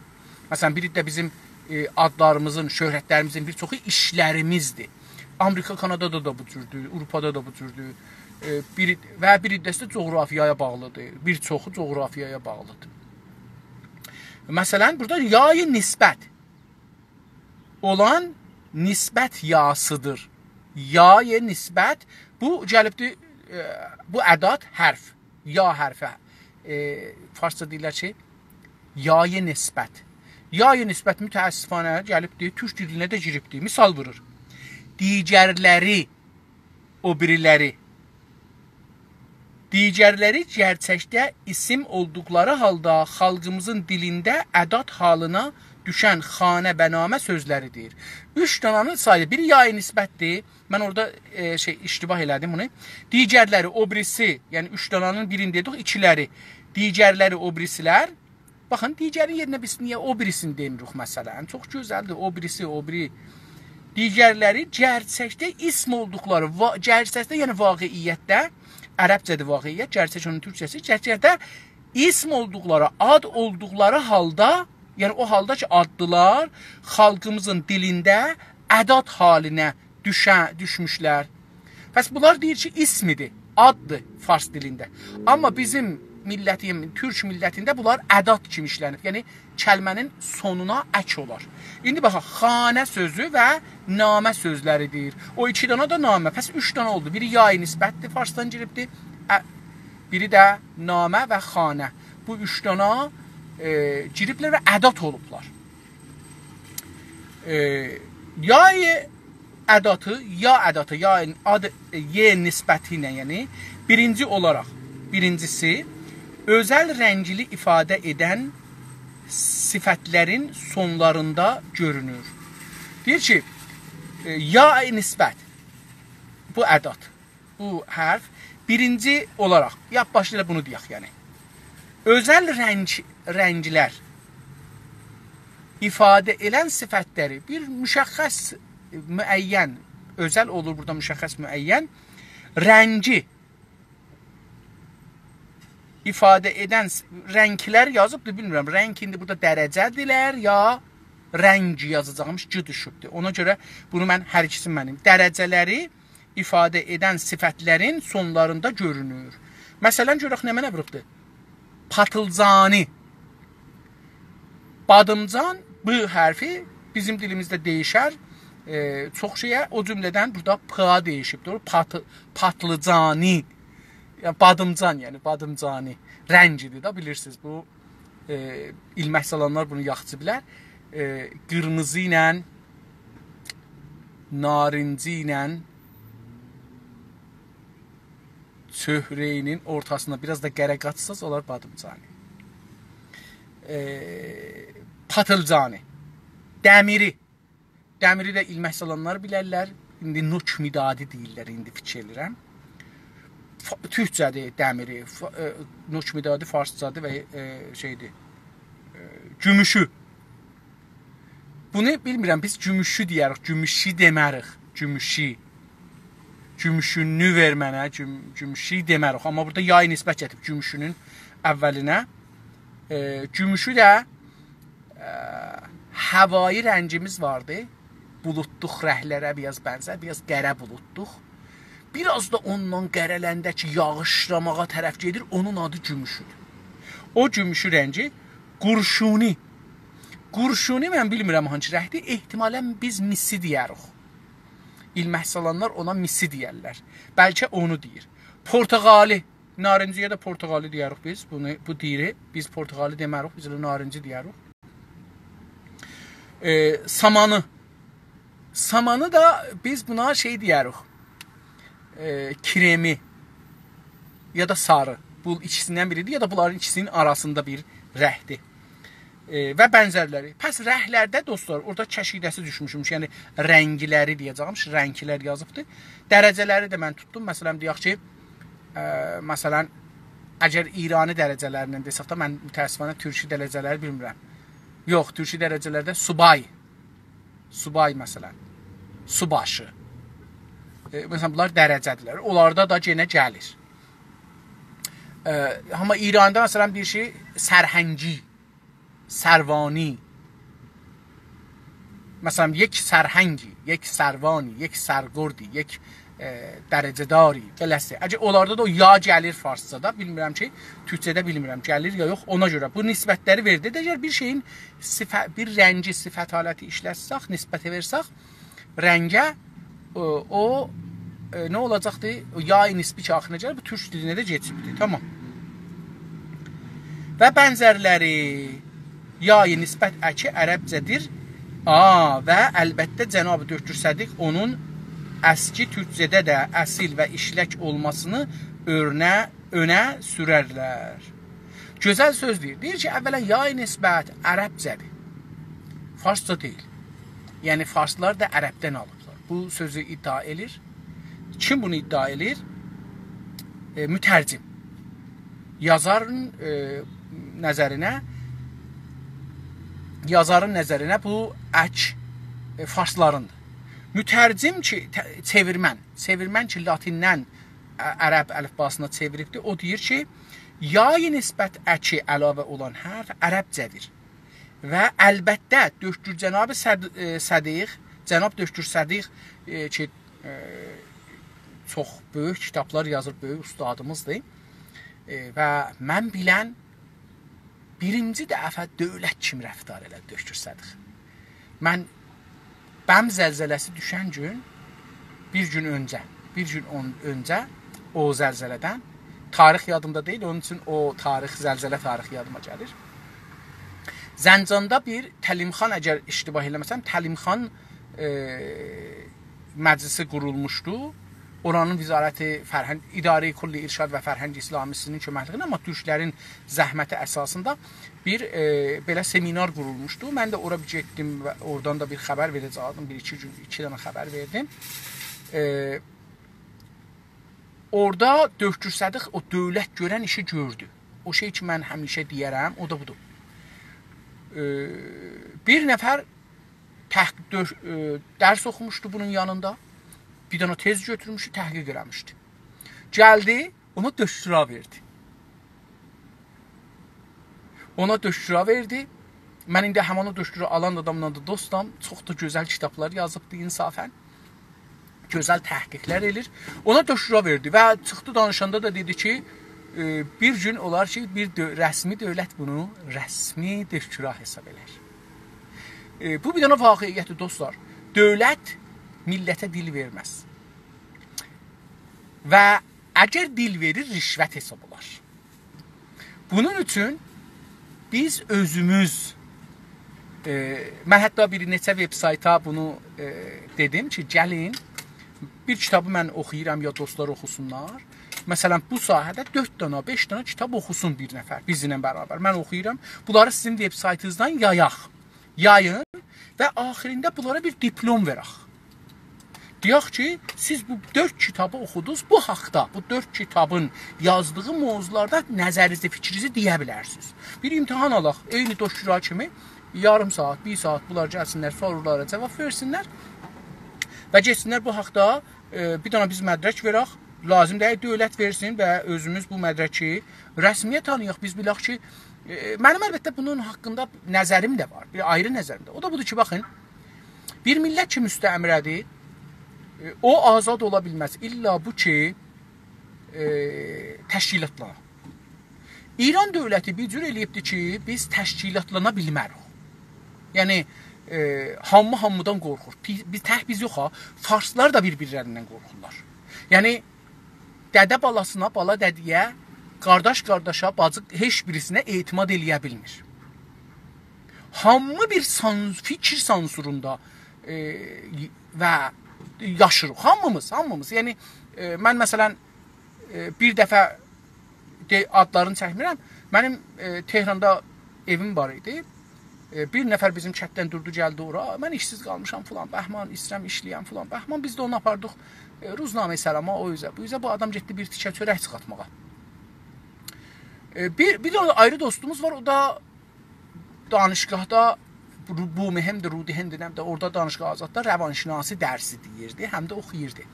Məsələn, biri də bizim adlarımızın, şöhrətlərimizin bir çoxu işlərimizdir. Amerika, Kanadada da bu cürdür, Avropada da bu cürdür. Və bir iddəsi də coğrafiyaya bağlıdır. Bir çoxu coğrafiyaya bağlıdır. Məsələn, burada yayı nisbət olan nisbət yasıdır. Yayı nisbət, bu gəlibdir, bu ədad hərf, ya hərfə. Farsça deyirlər ki, yayı nisbət. Yayı nisbət mütəəssifanə gəlibdir, türk dilinə də giribdir. Misal vurur. Digərləri, o biriləri. Digərləri gerçəkdə isim olduqları halda xalqımızın dilində ədad halına düşən xanə bənamə sözləridir. 3 dənənin sayı, biri yayı nisbətdir. Mən orada iştibah elədim bunu. Digərləri, o birisi, yəni 3 dənənin birini dedik, ikiləri. Digərləri, o birisilər. Baxın, digərin yerinə biz niyə o birisini demirik məsələn? Çox gözəldir, o birisi, o biri. Digərləri gerçəkdə ism olduqları, gerçəkdə, yəni vaqiiyyətdə, ərəbcədir vaqiiyyət, gerçək onun türkçəsi, gerçəkdə ism olduqları, ad olduqları halda, yəni o halda ki, addılar xalqımızın dilində ədad halinə düşmüşlər. Bəs bunlar deyir ki, ismidir, addır fars dilində. Amma bizim millətin, türk millətində bunlar ədad kimi işlənir. Yəni, kəlmənin sonuna ək olar. İndi baxaq, xanə sözü və namə sözləridir. O 2 dənə də namə, pəs 3 dənə oldu. Biri yayı nisbətdir, farsdan giribdir. Biri də namə və xanə. Bu 3 dənə giriblər və ədad olublar. Yayı ədatı, ya ədatı, ya nisbəti ilə, yəni birinci olaraq, birincisi, özəl rəngli ifadə edən sifətlərin sonlarında görünür. Deyir ki, ya nisbət. Bu ədat. Bu hərf. Birinci olaraq, ya başlayla bunu deyək yəni. Özəl rənglər ifadə edən sifətləri bir müşəxəs, müəyyən, özəl olur burada müşəxəs, müəyyən, rəngi ifadə edən rənglər yazıbdır, bilmirəm, rəng indi burada dərəcədirlər, ya rəng yazacağımış cı düşübdür. Ona görə bunu mən hər ikisini mənim. Dərəcələri ifadə edən sifətlərin sonlarında görünür. Məsələn, görək nə mənə vurubdur? Patılcani. Badımcan, bu hərfi bizim dilimizdə deyişər. Çox şeyə, o cümlədən burada p-a deyişibdir. Patlıcani. Badımcan, yəni badımcani. Rəngidir da, bilirsiniz. Bu, ilmək salanlar bunu yaxşı bilər. Qırmızı ilə, narinci ilə, çöhrəyinin ortasında biraz da qərə qatsaz olar badımcani. Patılcani. Dəmiri. Dəmiri də ilmək salanlar bilərlər. İndi nuç midadi deyirlər, indi fikir edirəm. Türkçədir dəmiri. Nuç midadi farscadır və şeydir. Gümüşü. Bunu bilmirəm, biz gümüşü deyərik, gümüşü demərik. Gümüşü. Gümüşünü ver mənə, gümüşü demərik. Amma burada yay nisbət gətirib gümüşünün əvvəlinə. Gümüşü də havayı rəngimiz vardı. Bulutluq rəhlərə biraz bənzər, biraz qərə bulutluq. Biraz da ondan qərələndə ki, yağışlamağa tərəf gedir, onun adı gümüşüdür. O gümüşü rəngi qurşuni. Qurşuni mən bilmirəm hangi rəhdir, ehtimalən biz misi deyərik. İlmək salanlar ona misi deyərlər. Bəlkə onu deyir. Portağali. Narinciyə də portağali deyərik biz. Bu deyiri. Biz portağali demərik. Biz narinci deyərik. Samanı. Samanı da biz buna şey deyərik. Kremi. Ya da sarı. Bu ikisindən biridir. Ya da bunların ikisinin arasında bir rəhdir. Və bənzərləri. Pəs rəhlərdə dostlar, orada kəşidəsi düşmüşmüş. Yəni rəngləri deyəcəm, rənglər yazıbdır. Dərəcələri də mən tutdum. Məsələn deyək ki, məsələn əgər İrani dərəcələrindən desək də mən mütəəssifانه türki dərəcələri bilmirəm. Yox, türki dərəcələrdə subay. Subay məsələn. Subaşı. Məsələn bunlar dərəcədirlər. Onlarda da yenə gəlir. Amma İranda məsələn bir şey sərhəngi. سروانی مثلا یک سرهنگی یک سروانی یک سرگردی یک dərəcədari beləsi. Əgər onlarda da o ya gəlir farscada, bilmirəm ki, türkçədə bilmirəm gəlir ya yox, ona görə bu nisbətləri verdi. Əgər bir şeyin bir rəngi sifət haləti işlətsək, nisbət versək, rəngə o nə olacaqdır? O ya nisbi ki axırına gəlir, bu türk dilinə də keçibdir. Tamam. Və bənzərləri ya-i nisbət əki ərəbcədir. Və əlbəttə Cənab-ı Döktür Sədiq onun əski türkcədə də əsil və işlək olmasını önə sürərlər. Gözəl söz deyir. Deyir ki, əvvələn ya-i nisbət ərəbcədir. Farsca deyil. Yəni, farslar da ərəbdən alıblar. Bu sözü iddia edir. Kim bunu iddia edir? Mütərcim. Yazarın nəzərinə bu ək farslarındır. Mütərcim ki, çevirmən ki, latindən ərəb əlifbasına çeviribdir. O deyir ki, ya-i nisbət əki əlavə olan hərf ərəbcədir. Və əlbəttə Döktür Cənab-ı Sədiq, Cənab Döktür Sədiq ki, çox böyük kitablar yazır, böyük ustadımızdır. Və mən bilən birinci dəfə dövlət kimi rəftar elədi Döktür Sədiq. Mən Bəm zəlzələsi düşən gün, bir gün öncə o zəlzələdən, tarix yadımda deyil, onun üçün o zəlzələ tarixi yadıma gəlir. Zəncanda bir Təlimxan, əgər iştibah eləməsəm, Təlimxan məclisi qurulmuşdu oranın Vizarəti Fərhəng İdarə-i Kulli İrşad və Fərhəng İslamisinin köməkliyi ilə, amma türklərin zəhməti əsasında bir belə seminar qurulmuşdu. Mən də ora getdim və oradan da bir xəbər verəcəkdim. 1-2 gün 2 dənə xəbər verdim. Orada Dövkür Sədıq o dövlət görən işi gördü. O şey ki mən həmişə deyərəm, o da budur. Bir nəfər dərs oxumuşdu bunun yanında. Bir dənə tez götürmüşdü, təhqiq eləmişdi. Gəldi, ona döştüra verdi. Ona döştüra verdi. Mən indi həman o döştüra alan adamla da dostam. Çox da gözəl kitablar yazıbdı insafən. Gözəl təhqiqlər edir. Ona döştüra verdi və çıxdı danışanda da dedi ki, bir gün olar ki, bir rəsmi dövlət bunu rəsmi döştüra hesab elər. Bu bir dənə vaqiyyətdir dostlar. Dövlət millətə dil verməz. Və əgər dil verir, rişvət hesab olar. Bunun üçün biz özümüz, mən hətta bir neçə veb-sayta bunu dedim ki, gəlin, bir kitabı mən oxuyuram ya dostlar oxusunlar. Məsələn, bu sahədə 4 dənə, 5 dənə kitab oxusun bir nəfər bizimlə bərabər. Mən oxuyuram. Bunları sizin veb-saytınızdan yayaq. Yayın və axirində bunlara bir diplom verək. Deyək ki, siz bu 4 kitabı oxudunuz, bu haqda, bu 4 kitabın yazdığı mövzularda nəzərinizi, fikrinizi deyə bilərsiniz. Bir imtahan alaq, eyni döştüra kimi, yarım saat, 1 saat bunlar gəlsinlər, sorulara cavab versinlər və getsinlər bu haqda bir dənə biz mədrək verək, lazım deyək dövlət versin və özümüz bu mədrəki rəsmiyə tanıyaq, biz bilək ki, mənim əlbəttə bunun haqqında nəzərim də var, bir ayrı nəzərim də. O da budur ki, baxın, bir millət ki müstəmrədir, o azad ola bilməz. İlla bu ki, təşkilatlana. İran dövləti bir cür eləyibdir ki, biz təşkilatlana bilmərik. Yəni, hamıdan qorxur. Biz yox ha, farslar da bir-birlərindən qorxurlar. Yəni, dədə balasına, bala dədiyə, qardaş qardaşa, bacı heç birisinə etimad eləyə bilmir. Hamı bir fikir sansurunda və yaşırıq. Hamımız. Yəni, mən məsələn, bir dəfə adlarını çəkmirəm. Mənim Tehranda evim var idi. Bir nəfər bizim kətdən durdu, gəldi ora. Mən işsiz qalmışam filan, bəhman, istəyirəm, işləyəm filan, bəhman. Biz də onu apardıq Ruznamə səlama o üzə. Bu üzə bu adam getdi bir tikə çörək çıxartmağa. Bir də ayrı dostumuz var, o da danışqahda bu mühimdir, Rudi Hendinəm də orada danışqah azadda rəvanşinasi dərsi deyirdi, həm də oxuyurdu.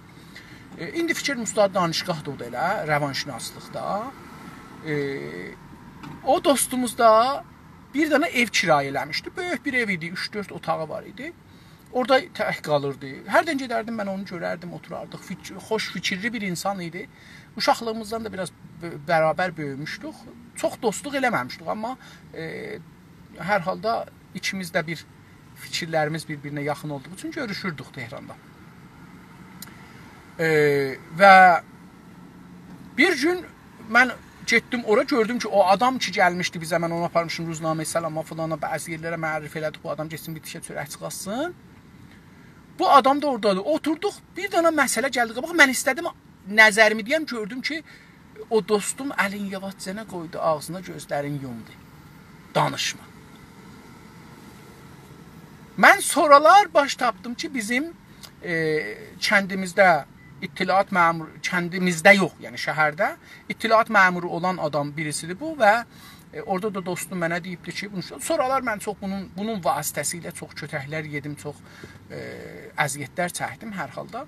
İndi fikir müstad danışqahdır o da elə, rəvanşinaslıqda. O dostumuz da bir dənə ev kirayə eləmişdi. Böyük bir ev idi, 3-4 otağı var idi. Orada tək qalırdı. Hərdən gedərdim, mən onu görərdim, oturardıq. Xoş fikirli bir insan idi. Uşaqlığımızdan da biraz bərabər böyümüşdük. Çox dostluq eləməmişdik, amma hər halda İkimizdə bir fikirlərimiz bir-birinə yaxın olduğu üçün görüşürdük Tehranda. Və bir gün mən getdim ora, gördüm ki, o adam ki gəlmişdi bizə, mən ona aparmışım Ruznamə səlama filana, bəzi yerlərə mərif elədik, bu adam getsin bir tikə çörək çıxasın. Bu adam da oradadır. Oturduq, bir dənə məsələ gəldi qabaq, mən istədim, nəzərimi deyəm, gördüm ki, o dostum əlin yavaşcana qoydu, ağzına gözlərini yumdu. Danışma. Mən sonralar baş tapdım ki, bizim kəndimizdə İttilaat məmuru, kəndimizdə yox, yəni şəhərdə İttilaat məmuru olan adam birisidir bu və orada da dostum mənə deyibdir ki, sonralar mən çox bunun vasitəsilə çox kötəklər yedim, çox əziyyətlər çəkdim hər halda.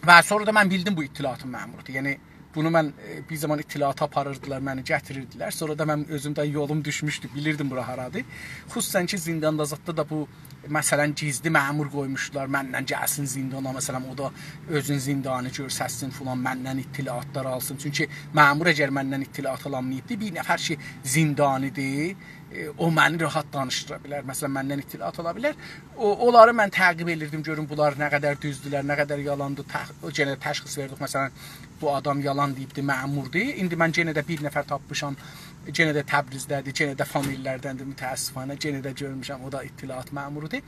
Və sonra da mən bildim bu İttilaatın məmurudur. Yəni bunu mən bir zaman ittilata aparırdılar, məni gətirirdilər. Sonra da mən özümdə yolum düşmüşdü, bilirdim bura haradır. Xüsusən ki, Zindanda Azadda da bu məsələn gizli məmur qoymuşdular, məndən gəlsin zindana, məsələn o da özün zindanı görsəsin filan, məndən ittilatlar alsın. Çünki məmur əgər məndən ittilat alamayıbdı, bir nəfər ki zindanidir, o məni rahat danışdıra bilər. Məsələn, məndən ittilat ala bilər. Onları mən təqib edirdim, görüm bunlar nə qədər düzdülər, nə qədər yalandı. Yenə də təşxis verdik, məsələn, bu adam yalan deyibdi, məmurdur. İndi mən yenə də bir nəfər tapmışam, yenə də Təbrizdədir, yenə də famililərdəndir, mütəəssifanə, yenə də görmüşəm, o da ittilat məmurudur.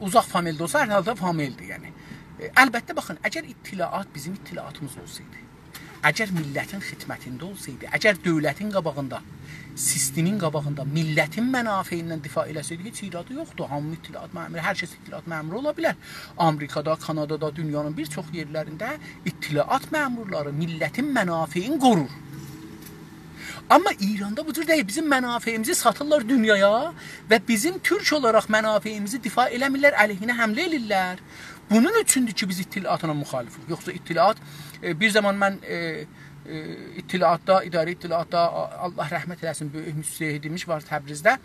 Uzaq famildə olsa, hər halda famildir, yəni. Əlbəttə, baxın, əgər ittilaat bizim ittilaatımız olsaydı, əgər millətin xidmətində olsaydı, əgər dövlətin qabağında, sistemin qabağında millətin mənafelindən difa eləsəydi, heç iradı yoxdur. Hamı ittilaat məmuru, hər kəs ittilaat məmuru ola bilər. Amerikada, Kanadada, dünyanın bir çox yerlərində ittilaat məmurları millətin mənafeini qorur. Amma İranda bu cür deyil. Bizim mənafeyimizi satırlar dünyaya və bizim türk olaraq mənafeyimizi difa eləmirlər, əleyhinə həmlə edirlər. Bunun üçündür ki, biz ittilaatına müxalifik. Yoxsa ittilaat, bir zaman mən ittilaatda, idarə ittilaatda, Allah rəhmət eləsin, böyük müstəhidimiz var Təbrizdə.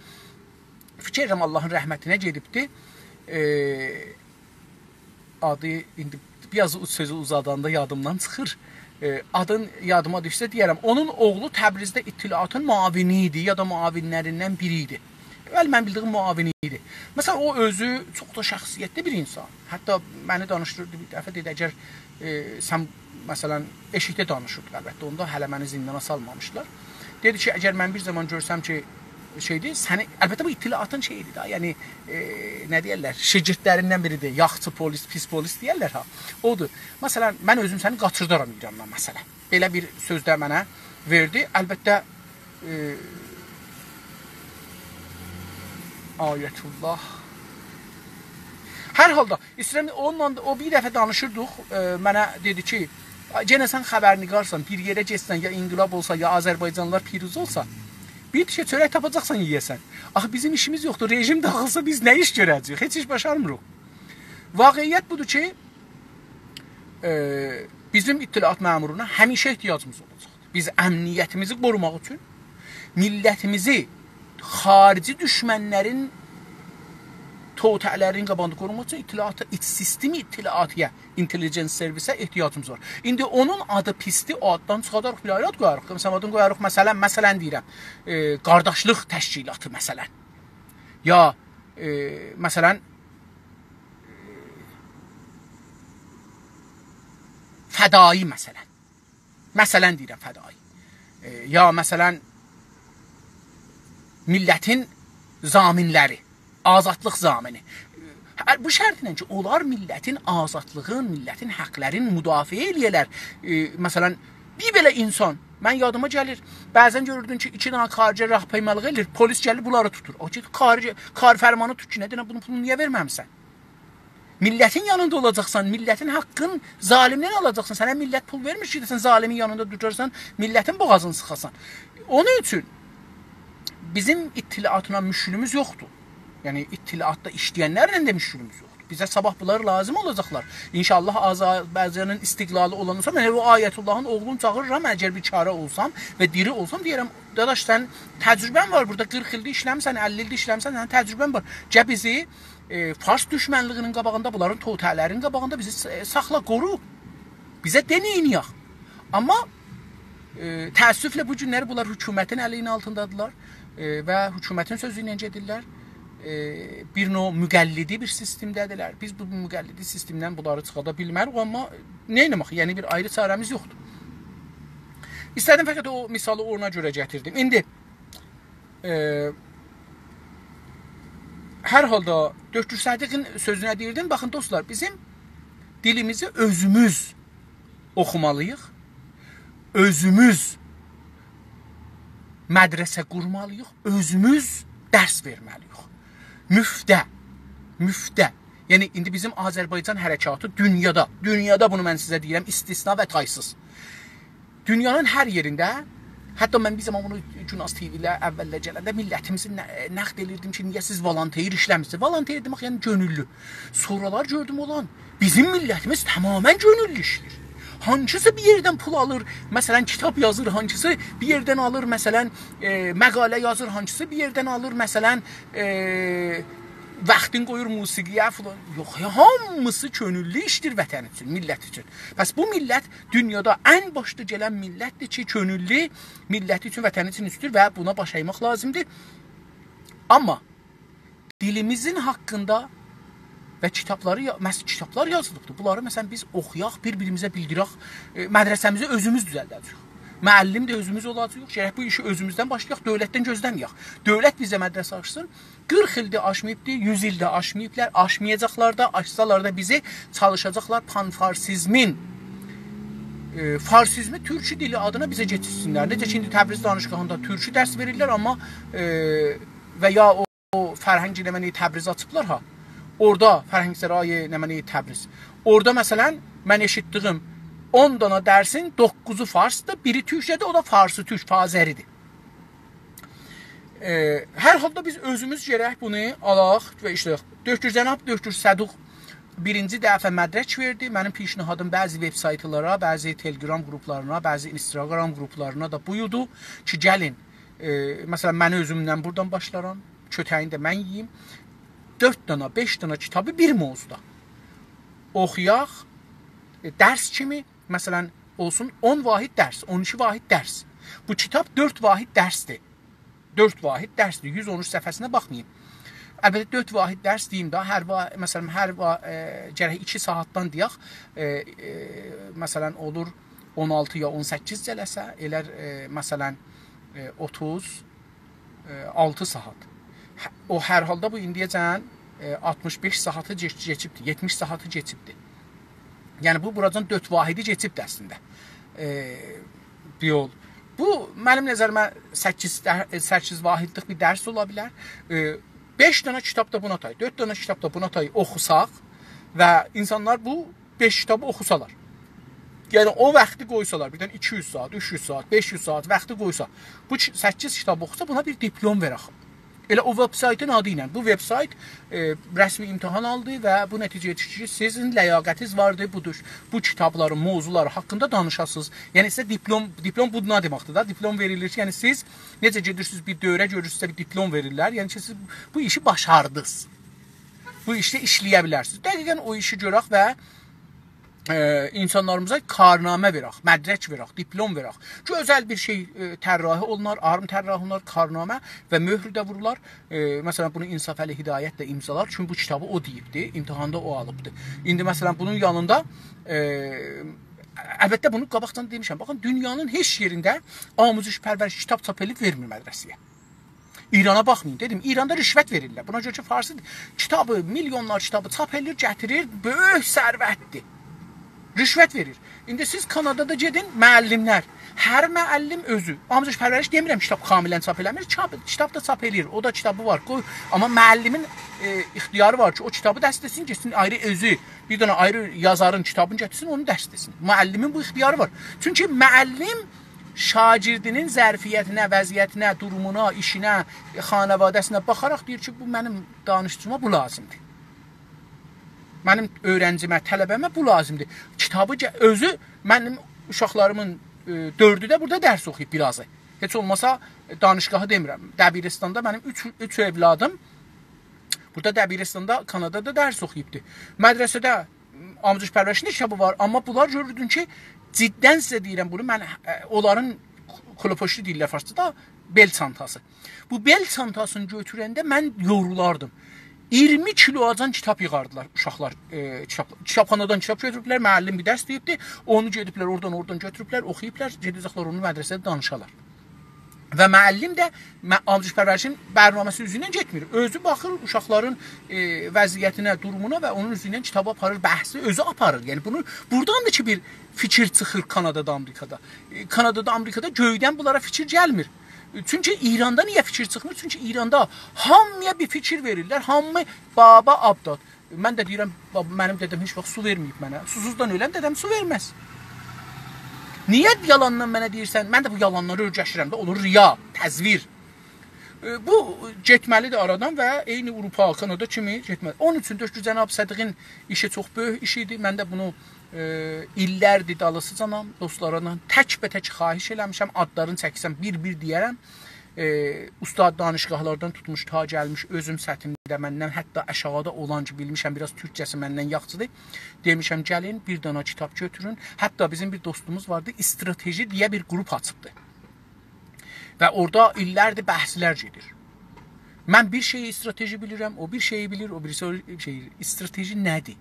Fikir edirəm Allahın rəhmətinə gedibdi. Adı, indi biraz sözü uzadanda yadımdan çıxır. Adın yadıma düşsə deyərəm, onun oğlu Təbrizdə ittilaatın muavini idi, ya da muavinlərindən biri idi. Bəli, mən bildiyim muavini idi. Məsələn, o özü çox da şəxsiyyətli bir insan. Hətta məni danışdırdı bir dəfə, dedi, əgər sən, məsələn, eşikdə danışırdı, əlbəttə, onda hələ məni zindana salmamışlar. Dedi ki, əgər mən bir zaman görsəm ki, şeydir, səni, əlbəttə bu ittilaatın şeyidir da, yəni, nə deyərlər, şirkətlərindən biridir, yaxçı polis, pis polis deyərlər ha, odur. Məsələn, mən özüm səni qaçırdaram İrandan, məsələn. Belə bir sözdə mənə verdi, əlbəttə, ayətullah. Hər halda, istəyirəm, onunla, o bir dəfə danışırdıq, mənə dedi ki, yenə sən xəbərniqarsan, bir yerə geçsən, ya inqilab olsa, ya Azərbaycanlılar piruz olsa, bir tişə çörək tapacaqsan, yiyəsən. Axı, bizim işimiz yoxdur, rejim dağılsa biz nə iş görəcəyik, heç iş başarmırıq. Vaqiyyət budur ki, bizim ittilaat məmuruna həmişə ehtiyacımız olacaqdır. Biz əmniyyətimizi qorumaq üçün, millətimizi xarici düşmənlərin totələrin qabağında qorumaq üçün ittilaata, sistemi ittilaatiyə, intelligence servisə ehtiyacımız var. İndi onun adı pisdir, o addan çıxadarıq, bir ayrı ad qoyarıq. Məsələn, adını qoyarıq, məsələn deyirəm, qardaşlıq təşkilatı, məsələn. Ya, məsələn, fədai, məsələn. Məsələn deyirəm, fədai. Ya, məsələn, millətin zaminləri, azadlıq zamini. Bu şərtlə ki, onlar millətin azadlığın, millətin həqlərin müdafiə eləyələr. Məsələn, bir belə insan, mən yadıma gəlir, bəzən görürdün ki, 2 dənə xaricə rəhpəyməliq edir, polis gəlir, bunları tutur. O ki, kar fərmanı tut ki, nə deyən, bunu pulunu niyə verməmsən? Millətin yanında olacaqsan, millətin haqqın zalimdən alacaqsan, sənə millət pul vermiş ki, sən zalimin yanında tutarsan, millətin boğazını sıxasan. Onun üçün bizim ittilaatına müşkülümüz yoxdur. Yəni, ittilaatda işləyənlərlə də müşkülümüz yoxdur. Bizə sabah bunlar lazım olacaqlar. İnşallah Azərbaycanın istiqlalı olandan sonra mən o Ayətullahın oğlunu çağırıram, əgər bir çarə olsam və diri olsam, deyərəm, dadaş, sən təcrübən var burada, 40 ildə işləmsən, 50 ildə işləmsən, sənin təcrübən var. Gəl bizi Fars düşmənliyinin qabağında, bunların totələrin qabağında bizi saxla, qoru. Bizə deneyin yax. Amma təəssüflə bu günləri bunlar hökumətin əlinin altındadırlar və hökumətin sözü ilə gedirlər. Bir növ müqəllidi bir sistemdədirlər. Biz bu müqəllidi sistemdən bunları çıxada bilmərik, amma nə eləmək? Yəni bir ayrı çarəmiz yoxdur. İstədim fəqət o misalı ona görə gətirdim. İndi hər halda Döktür Sədiqin sözünə deyirdim. Baxın dostlar, bizim dilimizi özümüz oxumalıyıq. Özümüz mədrəsə qurmalıyıq. Özümüz dərs verməliyik. Müftə. Yəni, indi bizim Azərbaycan hərəkatı dünyada bunu mən sizə deyirəm, istisna və taysız. Dünyanın hər yerində, hətta mən bir zaman bunu Cunas TV-lə əvvəllə gələndə millətimizi nəqd edirdim ki, niyə siz volanteyir işləmişsiniz? Volanteyir demək, yəni gönüllü. Sonralar gördüm olan, bizim millətimiz tamamən gönüllü işlir. Hancısı bir yerdən pul alır, məsələn, kitab yazır, hancısı bir yerdən alır, məsələn, məqalə yazır, hancısı bir yerdən alır, məsələn, vaxtın qoyur musiqiyə falan. Yox, hamısı könüllü işdir vətən üçün, millət üçün. Bəs bu millət dünyada ən başda gələn millətdir ki, könüllü millət üçün, vətən üçün üstür və buna baş əymək lazımdır. Amma dilimizin haqqında və kitablar yazılıbdır. Bunları məsələn biz oxuyaq, bir-birimizə bildirək, mədrəsəmizi özümüz düzəldəcəyik. Müəllim də özümüz olacağıq. Gərək bu işi özümüzdən başlayaq, dövlətdən gözləməyək. Dövlət bizə mədrəsə açsın. 40 ildir aşmayıbdı, 100 ildə aşmayıblar, aşmayacaqlar da, açsalar da bizi çalışacaqlar panfarsizmin farsizmi türkçü dili adına bizə geçirsinlər. Necə ki, indi Təbriz danışqahında türkçü dərs verirlər, amma və ya o Fərhəng Nəməni Təbriz açıblar ha. Orada Fərhəng Sərayi Nəməni Təbriz. Orada məsələn mən eşitdiyim 10 dana dərsin 9'u farsdır, biri türkçədir, o da farsı türk, fazəridir. Hər halda biz özümüz gərək bunu alaq və işləyək. Döktür Cənab, Döktür Səduq birinci dəfə mədrək verdi. Mənim pişnihadım bəzi veb saytlara, bəzi Telegram qruplarına, bəzi Instagram qruplarına da buyurdu ki, gəlin, məsələn, mən özümdən buradan başlaram, kötəyini də mən yiyeyim. 4 dana, 5 dana kitabı bir mövzuda oxuyaq, dərs kimi, məsələn, olsun 10 vahid dərs, 12 vahid dərs. Bu kitab 4 vahid dərsdir. 4 vahid dərsdir, 113 səhifəsinə baxmayın. Əlbəttə 4 vahid dərs deyim də, məsələn, gərək 2 saatdan deyək, məsələn, olur 16 ya 18 cələsə, elər, məsələn, 36 saat. O, hər halda bu indiyəcən 65 saatı keçibdir, 70 saatı keçibdir. Yəni, bu, buradan 4 vahidi keçibdir əslində. Bir yol. Bu, mənim nəzərimə 8 vahidlik bir dərs ola bilər. 5 dənə kitab da buna tay, 4 dənə kitab da buna tay oxusaq və insanlar bu 5 kitabı oxusalar. Yəni o vaxtı qoysalar, birdən 200 saat, 300 saat, 500 saat vaxtı qoysa, bu 8 kitab oxusa buna bir diplom verək. Elə o veb-saytın adı ilə. Bu veb-sayt rəsmi imtahan aldı və bu nəticəyə çıxır ki, sizin ləyaqətiniz vardır, budur. Bu kitabların, mövzuları haqqında danışasınız. Yəni sizə diplom bu nə deməkdir da? Diplom verilir ki, yəni siz necə gedirsiniz bir dövrə görürsünüz, sizə bir diplom verirlər. Yəni ki, siz bu işi başardınız. Bu işdə işləyə bilərsiniz. Dəqiqən o işi görək və insanlarımıza karnamə verək, mədrək verək, diplom verək. Gözəl bir şey tərrahi olunar, arm tərrahi olunar, karnamə və möhrü də vurular. Məsələn, bunu İnsaf Əli Hidayət də imzalar. Çünki bu kitabı o deyibdir, imtihanda o alıbdır. İndi məsələn, bunun yanında əlbəttə bunu qabaqdan demişəm. Baxın, dünyanın heç yerində amuzüş pərvəriş kitab çap edib vermir mədrəsəyə. İrana baxmayın, dedim, İranda rüşvət verirlər. Buna görə ki, farsı kitabı, milyonlar kitabı çap edir, gətirir, böyük sərvətdir. Rüşvət verir. İndi siz Kanadada gedin, müəllimlər. Hər müəllim özü. Amuzüş pərvəriş demirəm, kitab kamilən çap eləmir. Kitab da çap edir. O da kitabı var. Amma müəllimin ixtiyarı var ki, o kitabı dərs desin, getsin ayrı özü. Bir dənə ayrı yazarın kitabını gətirsin, onu dərs desin. Müəllimin bu ixtiyarı var. Çünki müəllim şagirdinin zərfiyyətinə, vəziyyətinə, durumuna, işinə, xanavadəsinə baxaraq deyir ki, bu mənim danışçıma bu lazımdır. Mənim öğrencimə, tələbəmə bu lazımdır. Kitabı özü, mənim uşaqlarımın 4'ü də burada dərs oxuyub birazı. Heç olmasa danışqahı demirəm. Dəbiristanda mənim 3 evladım burada Dəbiristanda, Kanadada dərs oxuyubdur. Mədrəsədə amuzüş pərvərişində kitabı var, amma bunlar görürdün ki, ciddən sizə deyirəm bunu, mən onların kolopoşlu deyirlər farsçada, bel çantası. Bu bel çantasını götürəndə mən yorulardım. 20 kiloacan kitab yığardılar uşaqlar. Kitabxanadan kitab götürüblər, müəllim bir dərs deyibdi, onu gediblər, oradan götürüblər, oxuyublar, gedəcəklər onu mədrəsədə danışarlar. Və müəllim də amuzüş pərvərişin bərnaməsi üzündən getmir. Özü baxır uşaqların vəziyyətinə, durumuna və onun üzündən kitabı aparır, bəhsi özü aparır. Yəni bunu buradan da ki bir fikir çıxır Kanadada, Amerikada. Kanadada, Amerikada göydən bunlara fikir gəlmir. Çünki İranda niyə fikir çıxmır? Çünki İranda hamıya bir fikir verirlər. Hamı baba abdad. Mən də deyirəm, mənim dədəm heç vaxt su verməyib mənə. Susuzdan öləm, dədəm su verməz. Niyə yalandan mənə deyirsən? Mən də bu yalanları öyrəşirəm də, olur riya, təzvir. Bu getməlidir aradan və eyni Avropa, Kanada kimi getməlidir. Onun üçün Döktür Cənab Sədiqin işi çox böyük iş idi. Mən də bunu illərdir dalısıcanam, dostlarından tək-bətək xahiş eləmişəm, adlarını çəksəm bir-bir deyərəm. Ustad danışqahlardan tutmuş, ta gəlmiş, özüm sətimdə məndən, hətta aşağıda olan ki, bilmişəm, biraz türkçəsi məndən yaxçıdır. Demişəm, gəlin, bir dana kitab götürün. Hətta bizim bir dostumuz vardı, strateji deyə bir qrup açıbdı. Və orada illərdir bəhslər gedir. Mən bir şeyi strateji bilirəm, o bir şeyi bilir, o bir şeyi. Strateji nədir?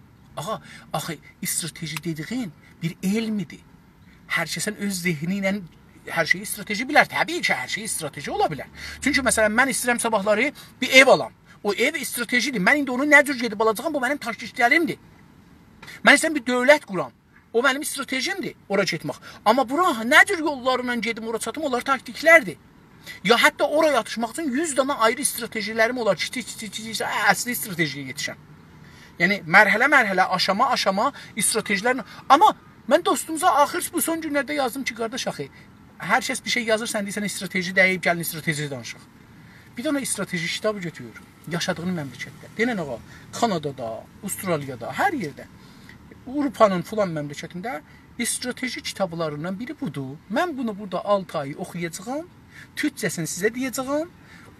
Axı, strateji dediğin bir elmidir. Hər kəsən öz zihni ilə hər şeyi strateji bilər. Təbii ki, hər şey strateji ola bilər. Çünki məsələn mən istəyirəm sabahları bir ev alam. O ev stratejidir. Mən indi onu nə cür gedib alacağam, bu mənim taktiklərimdir. Mən istəyirəm bir dövlət quram. O mənim stratejimdir ora getmək. Amma bura nə cür yollarla gedim ora çatım, onlar taktiklərdir. Ya hətta oraya atışmaq üçün 100 dana ayrı stratejilərim olar. Kiçik əsli stratejiyə yetişəm. Yəni mərhələ, aşama stratejilərlə. Amma mən dostumuza axır bu son günlərdə yazdım ki, qardaş axı, hər kəs bir şey yazır, sən deyirsən strateji deyib, gəlin strateji danışaq. Bir dana strateji kitabı götür. Yaşadığın məmləkətdə. Denən ağa, Kanadada, Avstraliyada, hər yerdə. Avropanın filan məmləkətində strateji kitablarından biri budur. Mən bunu burada 6 ay oxuyacağam. Türkcəsini sizə deyəcəyəm.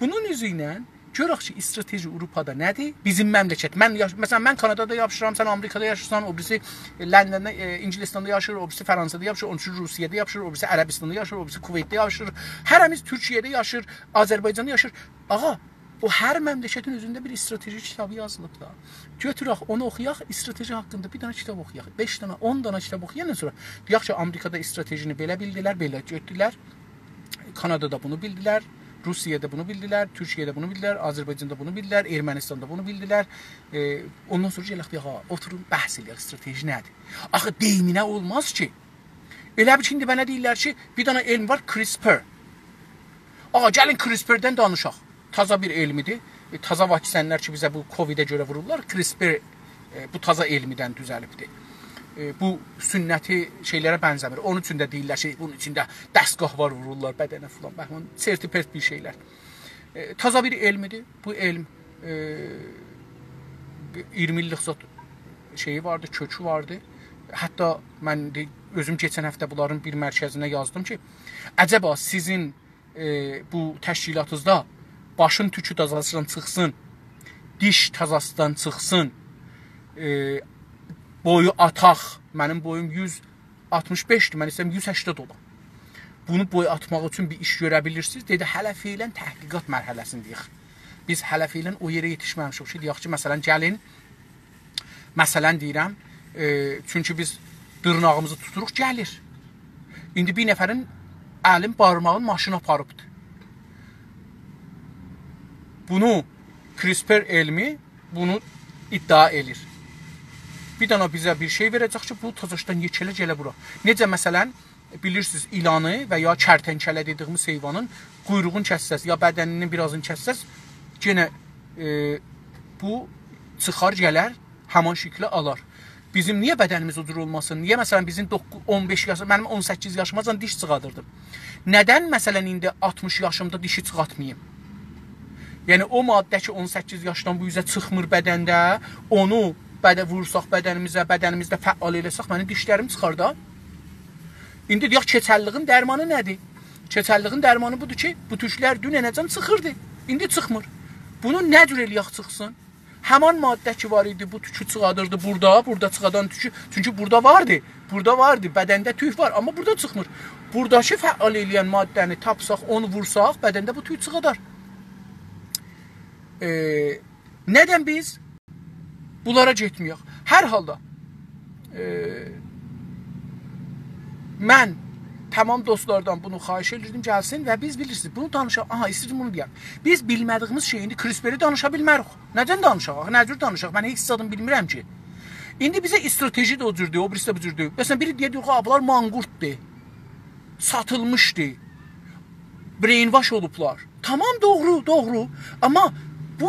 Bunun üzü ilə görək ki, strateji Avropada nədir? Bizim məmləkət. Məsələn, mən Kanadada yaşayıram, sən Amerikada yaşayırsan, o birisi Londonda, İngilistanda yaşayır, o birisi Fransada yaşayır, o birisi Rusiyada yaşayır, o birisi Ərəbistanda yaşayır, o birisi Kuveytdə yaşayır. Hərəmiz Türkiyədə yaşayır, Azərbaycanda yaşayır. Ağa, o hər məmləkətin özündə bir strateji kitabı yazılıb da. Götürək, onu oxuyaq, strateji haqqında bir dana kitab oxuyaq. 5 dana, 10 dana kitab oxuyandan sonra deyək ki, Amerikada stratejini belə bildilər, belə götürdülər. Kanadada bunu bildilər, Rusiyada bunu bildilər, Türkiyədə bunu bildilər, Azərbaycanda bunu bildilər, Ermənistanda bunu bildilər. Ondan sonra gələk deyək, oturun, bəhs eləyək, strateji nədir? Axı deyiminə olmaz ki. Elə bir ki, indi mənə deyirlər ki, bir dana elm var, CRISPR. Gəlin CRISPR-dən danışaq. Taza bir elmidir. Taza vaksinlər ki, bizə bu Covid-ə görə vururlar, CRISPR bu taza elmidən düzəlibdir. Bu sünnəti şeylərə bənzəmir. Onun üçün də deyirlər ki, bunun içində dəstgah var, vururlar bədənə filan. Baxın, sertipert bir şeylər. Taza bir elmidir. Bu elm 20 illik şeyi vardı, kökü vardı. Hətta mən özüm keçən həftə bunların bir mərkəzinə yazdım ki, əcəba sizin bu təşkilatınızda başın tükü tazasından çıxsın, diş tazasından çıxsın, boyu ataq, mənim boyum 165-dir, mən istəyirəm 180 olam. Bunu boy atmaq üçün bir iş görə bilirsiniz. Dedi, hələ fiilən təhqiqat mərhələsindəyik. Biz hələ fiilən o yerə yetişməmişik ki, deyək ki, məsələn, gəlin, məsələn deyirəm, çünki biz dırnağımızı tuturuq, gəlir. İndi bir nəfərin əlin barmağın maşına aparıbdır. Bunu CRISPR elmi bunu iddia edir. Bir dana bizə bir şey verəcək ki, bu tazaşdan yekələ gələ bura. Necə məsələn, bilirsiniz, ilanı və ya kərtənkələ dediyimiz heyvanın quyruğun kəssəz, ya bədəninin birazını kəssəz, yenə bu çıxar gələr, həman şəkli alar. Bizim niyə bədənimiz udur olmasın? Niyə məsələn bizim 15 yaş, mənim 18 yaşımacan diş çıxadırdım. Nədən məsələn indi 60 yaşımda dişi çıxatmayayım? Yəni o maddə ki 18 yaşdan bu üzə çıxmır bədəndə, onu vursaq bədənimizdə fəal eləsək, mənim dişlərim çıxar da. İndi deyək, keçəlliğin dərmanı nədir? Keçəlliğin dərmanı budur ki, bu tüklər dünənəcən çıxırdı, indi çıxmır. Bunu nə cür eləyək çıxsın? Həman maddə ki var idi, bu tükü çıxadırdı burada çıxadan tükü, çünki burada vardı, bədəndə tük var, amma burada çıxmır. Buradakı fəal eləyən maddəni tapsaq, onu vursaq, bədəndə bu tük çıxadar. Nədən biz bunlara getməyək? Hər halda mən tamam dostlardan bunu xahiş edirdim, gəlsin və biz bilirsiniz, bunu danışaq. Aha, istəyirəm bunu deyəm. Biz bilmədiyimiz şey, indi CRISPR-i danışa bilmərik. Nədən danışaq? Nə cür danışaq? Mən heç zadım bilmirəm ki. İndi bizə strateji də o cürdür, o birisi də bu cürdür. Məsələn, biri deyir, bunlar manqurtdur, satılmışdır, brainwash olublar. Tamam, doğru. Amma bu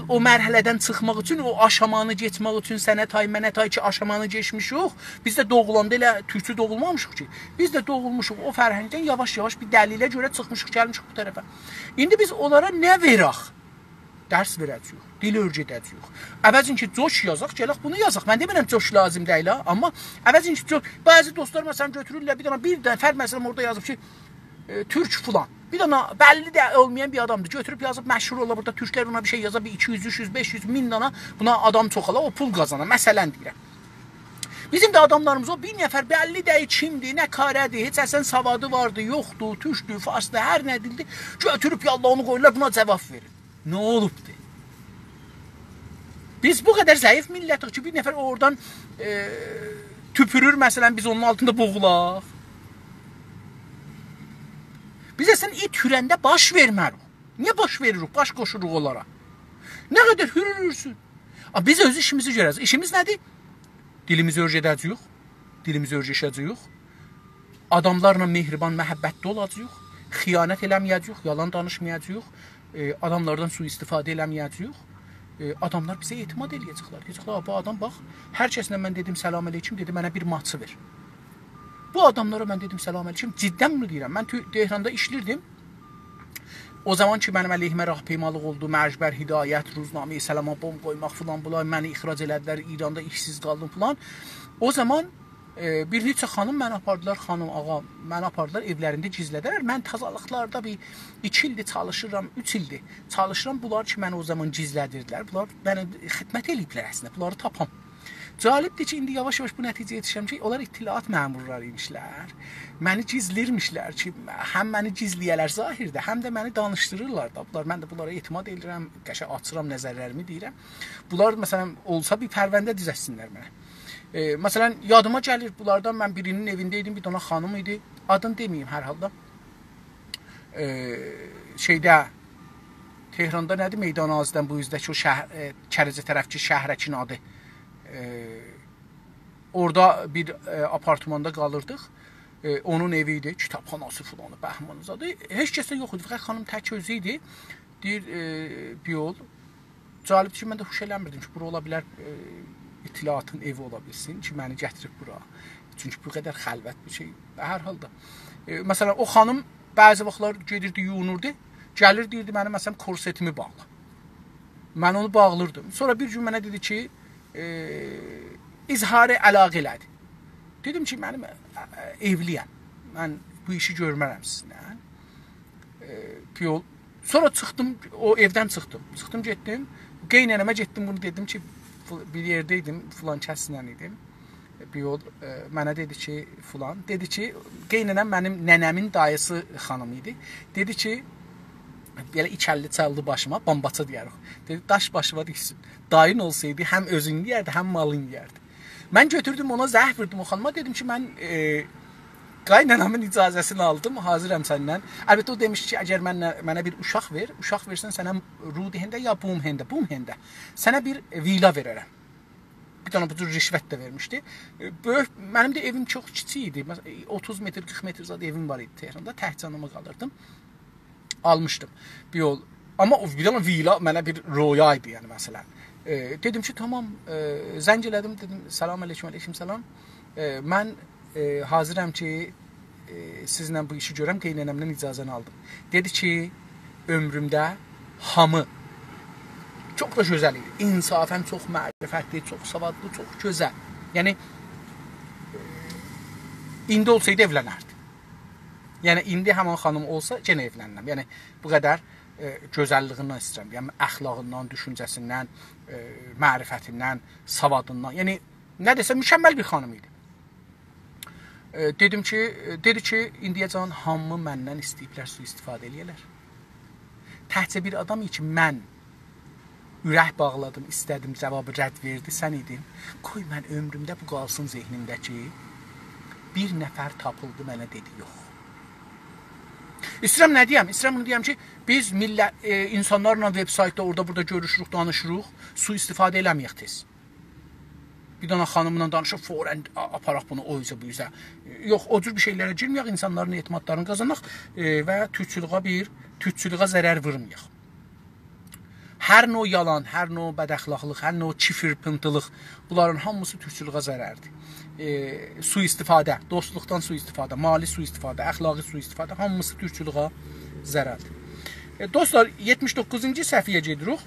o mərhələdən çıxmaq üçün, o aşamanı geçmək üçün sənət ay, mənət ay ki, aşamanı geçmişik. Biz də doğulanda elə tüksü doğulmamışıq ki. Biz də doğulmuşuq o fərhəngdən yavaş-yavaş bir dəlilə görə çıxmışıq, gəlmişik bu tərəfə. İndi biz onlara nə verək? Dərs verəcəyik, dil öyrədəcəyik. Əvəzin ki, coş yazaq, gələk bunu yazaq. Mən demirəm coş lazım deyil, amma əvəzin ki, bəzi dostlar məsələn götürürlər, bir dəfər məsələn orada yazıb ki, Türk filan. Bir dana bəlli də olmayan bir adamdır. Götürüb yazıb məşhur ola, burada türklər buna bir şey yaza, bir 200, 300, 500 min dana buna adam çoxala, o pul qazana. Məsələn deyirəm. Bizim də adamlarımız o bir nəfər bəlli də kimdir, nə karədir, heç əsən savadı vardı, yoxdur, türkdür, farsdır, hər nə dildir. Götürüb yallah onu qoyurlar, buna cavab verir. Nə olubdur? Biz bu qədər zəif millətik ki, bir nəfər oradan tüpürür, məsələn, biz onun altında boğulaq. Biz əslən it hürəndə baş vermərik. Niyə baş veririk? Baş qoşuruq onlara. Nə qədər hürürsün? Biz öz işimizi görəcəyik. İşimiz nədir? Dilimizi öyrədəcəyik. Dilimizi öyrəşəcəyik. Adamlarla mehriban, məhəbbətli olacağıq. Xiyanət eləməyəcəyik, yalan danışmayacağıq. Adamlardan sui-istifadə eləməyəcəyik. Adamlar bizə etimad eləyəcəklər. Deyəcəklər, bu adam bax, hər kəslə mən dedim salam əleykum, dedi mənə bir matçı ver. Bu adamlara mən dedim salam əleykum, ciddən mi deyirəm? Mən Tehranda işlirdim. O zaman ki mənim əleyhimə rahpeymalıq oldu, mərcbər, hidayət, ruznamə, səlama, bomb qoymaq filan bunlar, məni ixrac elədilər, İranda işsiz qaldım filan. O zaman bir neçə xanım məni apardılar, xanım, ağa, məni apardılar, evlərində gizlədilər. Mən tazalıqlarda bir 2 ildir çalışıram, 3 ildir çalışıram. Bunlar ki məni o zaman gizlədirdilər. Bunlar mənə xidmət eləyiblər əslində, bunları tapam. Cəlibdir ki, indi yavaş-yavaş bu nəticəyə yetişirəm ki, onlar ittilaat məmurları imişlər. Məni gizlirmişlər ki, həm məni gizləyələr zahirdə, həm də məni danışdırırlar da. Mən də bunlara etimad edirəm, qəşə açıram, nəzərlərimi deyirəm. Bunlar, məsələn, olsa bir pərvəndə dizəsinlər mənə. Məsələn, yadıma gəlir, bunlardan mən birinin evində idim, bir dana xanım idi. Adını deməyim hər halda. Tehranda nədir? Meydan Azidən bu yüzdəki o Kərəcə tərəfki şəhərəkin adı. Orada bir apartmanda qalırdıq. Onun evi idi, kitabxanası filanı, bəhmanızadı. Heç kəsə yox idi, fəqət xanım tək özü idi. Deyir, bir yol. Cəlibdir ki, mən də huş eləmirdim ki, bura ola bilər itilaatın evi ola bilsin ki, məni gətirib bura. Çünki bu qədər xəlvət bir şey. Hər halda. Məsələn, o xanım bəzi vaxtlar gedirdi, yuyunurdu. Gəlir, deyirdi, mənim məsələn korsetimi bağla. Mən onu bağlırdım. Sonra bir gün mənə dedi ki, izharı əlaqə elədi. Dedim ki, mənim evliyəm. Mən bu işi görmərəm sizinlə. Piyol. Sonra çıxdım, o evdən çıxdım. Çıxdım, getdim. Qeynənəmə getdim, bunu dedim ki, bir yerdəydim, filan kəslə idim. Piyol mənə dedi ki, filan. Dedi ki, qeynənəm mənim nənəmin dayısı xanım idi. Dedi ki, belə ikəlli çaldı başıma, bambaça deyərik. Dedi, daş başıma düşsün. Dayın olsaydı, həm özün yeyərdi, həm malın yeyərdi. Mən götürdüm ona, zəhv verdim o xanıma. Dedim ki, mən qaynanamın icazəsini aldım, hazıram səndən. Əlbəttə, o demiş ki, əgər mənə bir uşaq versən sənə rudi həndə ya bum həndə, sənə bir vila verərəm. Bir dana bu cür rişvət də vermişdi. Mənim də evim çox kiçik idi. 30 metr, 40 metr zad evim var idi Tehranda. Təhcanıma qalırdım. Almışdım bir yol. Amma o bir dana vila mənə bir roya idi, yəni məsələn. Dedim ki, tamam, zəng elədim, dedim, salam əleykum, əleykum salam. Mən hazıram ki, sizlə bu işi görəm, qeynənəmdən icazəni aldım. Dedi ki, ömrümdə hamı çox da gözəl idi. İnsafən çox mərifətli, çox savadlı, çox gözəl. Yəni, indi olsaydı evlənərdi. Yəni, indi həman xanım olsa, yenə evlənirəm. Yəni, bu qədər gözəlliğindən istəyirəm. Yəni, əxlaqından, düşüncəsindən, mərifətindən, savadından. Yəni, nə desə, mükəmməl bir xanım idi. Dedi ki, indiyəcən hamı məndən istəyiblər, sui-istifadə eləyələr. Təhcə bir adam ki, mən ürək bağladım, istədim, cavabı rədd verdi, sən idin. Qoy, mən ömrümdə bu qalsın zehnimdəki, bir nəfər tapıldı, mənə dedi, yox. İstəyirəm nə deyəm? İstəyirəm bunu deyəm ki, biz insanlarla veb-saytda orada-burada görüşürük, danışırıq, sui-istifadə eləməyək tez. Bir dana xanımla danışıb, forən aparaq bunu o üzə, bu üzə. Yox, o cür bir şeylərə girməyək, insanların etimadlarını qazanaq və tütçülüğə zərər vurmayaq. Hər növ yalan, hər növ bədəxlaqlıq, hər növ çifir-pıntılıq, bunların hamısı tütçülüğə zərərdir. Sui-istifadə, dostluqdan sui-istifadə, mali sui-istifadə, əxlaqi sui-istifadə, hamısı tütçülüğə zərərdir. Dostlar, 79-cu səhvəyə gedirik.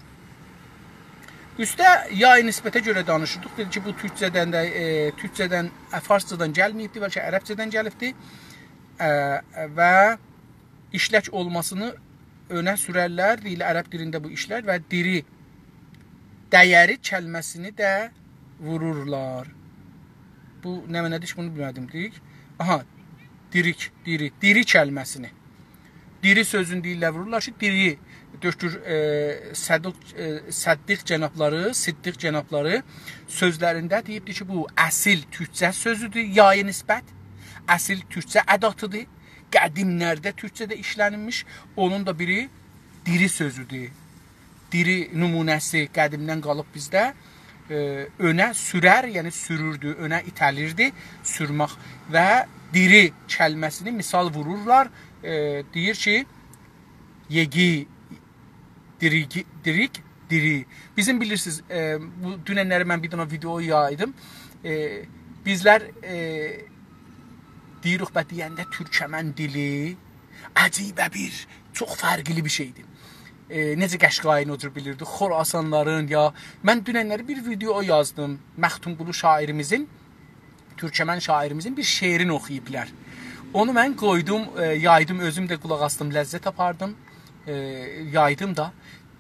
Üstə yay nisbətə görə danışırdıq. Dedi ki, bu türkcədən, farscadan gəlməyibdir, bəlkə ərəbcədən gəlibdir və işlək olmasını önə sürərlər, ərəb dilində bu işlər və diri, dəyəri kəlməsini də vururlar. Bu nə mənədir ki, bunu bilmədim, deyirik. Aha, diri kəlməsini. Diri sözünü deyirlər, vururlar ki, diri dökür Siddiq cənabları sözlərində deyibdir ki, bu əsil türkcə sözüdür, yayı nisbət, əsil türkcə ədatıdır. qədimlərdə türkçədə işlənilmiş. Onun da biri diri sözüdür. Diri nümunəsi qədimdən qalıb bizdə. Önə sürər, yəni sürürdü, önə itəlirdi, sürmək və diri kəlməsini misal vururlar. Deyir ki, yegi, dirik, diri. Bizim bilirsiniz, bu dünənləri mən bir dənə video yaydım. Bizlər deyirik və deyəndə türkəmən dili əcibə bir, çox fərqli bir şeydir. Necə Qəşqayın o cür bilirdik, Xorasanların ya. Mən dünənləri bir video yazdım. Məxtumqulu şairimizin, türkəmən şairimizin bir şeirini oxuyublar. Onu mən qoydum, yaydım, özüm də qulaq asdım, ləzzət apardım, yaydım da.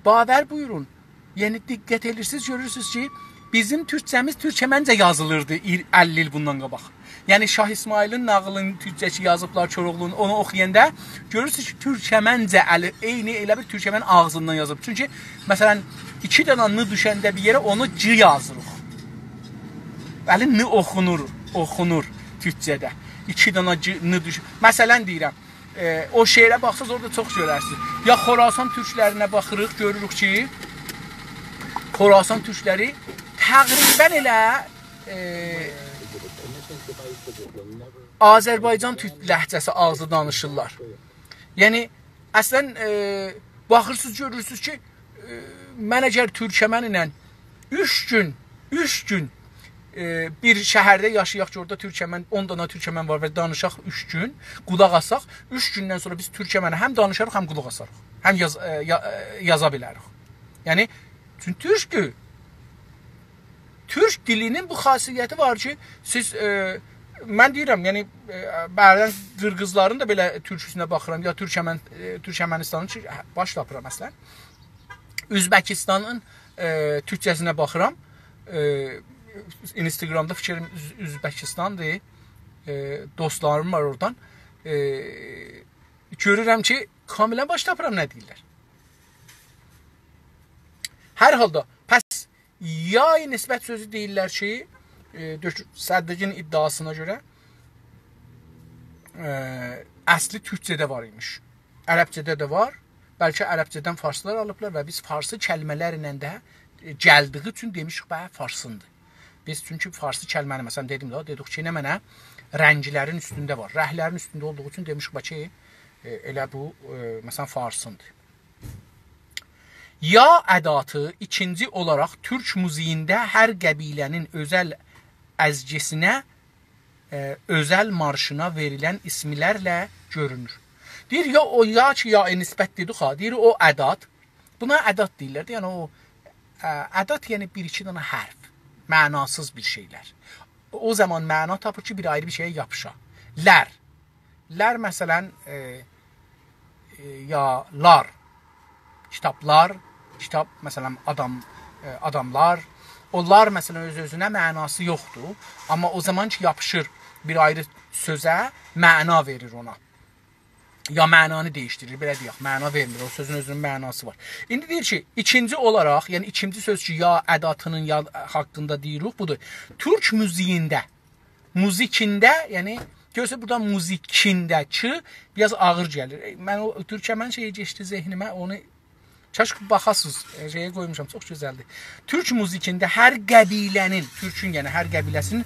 Bavər buyurun. Yəni diqqət edirsiniz, görürsünüz ki, bizim türkçəmiz türkəməncə yazılırdı 50 il bundan qabaq. Yəni Şah İsmailin nağılını türkçəçi yazıblar Koroğlu'nun, onu oxuyanda görürsünüz ki, türkəməncə eyni elə bir türkəmən ağzından yazıb. Çünki məsələn 2 dənə n düşəndə bir yerə onu c yazırıq. Bəli, n oxunur türkçədə. 2 dənə n düş. Məsələn deyirəm, o şeirə baxsaz orada çox görərsiniz. Ya Xorasan türklərinə baxırıq, görürük ki, Xorasan türkləri təqribən elə Azərbaycan türk ləhcəsi ağzı danışırlar. Yəni, əslən, baxırsınız, görürsünüz ki, mən əgər türkəmən ilə 3 gün bir şəhərdə yaşayaq ki, orada türkəmən, 10 dana türkəmən var və danışaq 3 gün, qulaq asaq, 3 gündən sonra biz türkəməni həm danışarıq, həm qulaq asarıq, həm yaza bilərik. Yəni, çünki türk dilinin bu xasiyyəti var ki, siz, mən deyirəm, yəni, bəzən qırğızların da belə türküsünə baxıram, ya Türkmənistanın baş lapıram əslən, Üzbəkistanın türkçəsinə baxıram, Instagramda fikrim Üzbəkistandır, dostlarım var oradan, görürəm ki, kamilən baş lapıram nə deyirlər. Hər halda, pəs, yay nisbət sözü deyirlər ki, Səddəqin iddiasına görə əsli türkçədə var imiş. Ərəbcədə də var. Bəlkə ərəbcədən farslar alıblar və biz farsı kəlmələrlə də gəldiyi üçün demişik, farsındır. Biz çünki farsı kəlməni, məsələn, dedim də, dedik ki, nə mənə rənglərin üstündə var. Rəhlərin üstündə olduğu üçün demişik ki, elə bu, məsələn, farsındır. Ya ədatı ikinci olaraq türk muzeyində hər qəbilənin özəl əzgisinə, özəl marşına verilən ismilərlə görünür. Deyir, ya o ya ki, ya nisbət dedik ha, deyir, o ədat, buna ədat deyirlər, yəni o ədat, yəni bir-iki dənə hərf, mənasız bir şeylər. O zaman məna tapır ki, bir ayrı bir şeyə yapışa. Lər, məsələn, ya lar, kitablar, kitab, məsələn, adamlar, onlar, məsələn, öz-özünə mənası yoxdur, amma o zaman ki, yapışır bir ayrı sözə, məna verir ona. Ya mənanı dəyişdirir, belə deyək, məna vermir, o sözün özünün mənası var. İndi deyir ki, ikinci olaraq, yəni ikinci söz ki, ya ədatının ya haqqında deyirik, budur. Türk müziğində, muzikində, yəni, görsə burada muzikində ki, biraz ağır gəlir. Mən o türkəmən şeyi geçdi zehnimə, onu kaş baxasız, şeyə qoymuşam, çox gözəldir. Türk muzikində hər qəbilənin, türkün yəni hər qəbiləsinin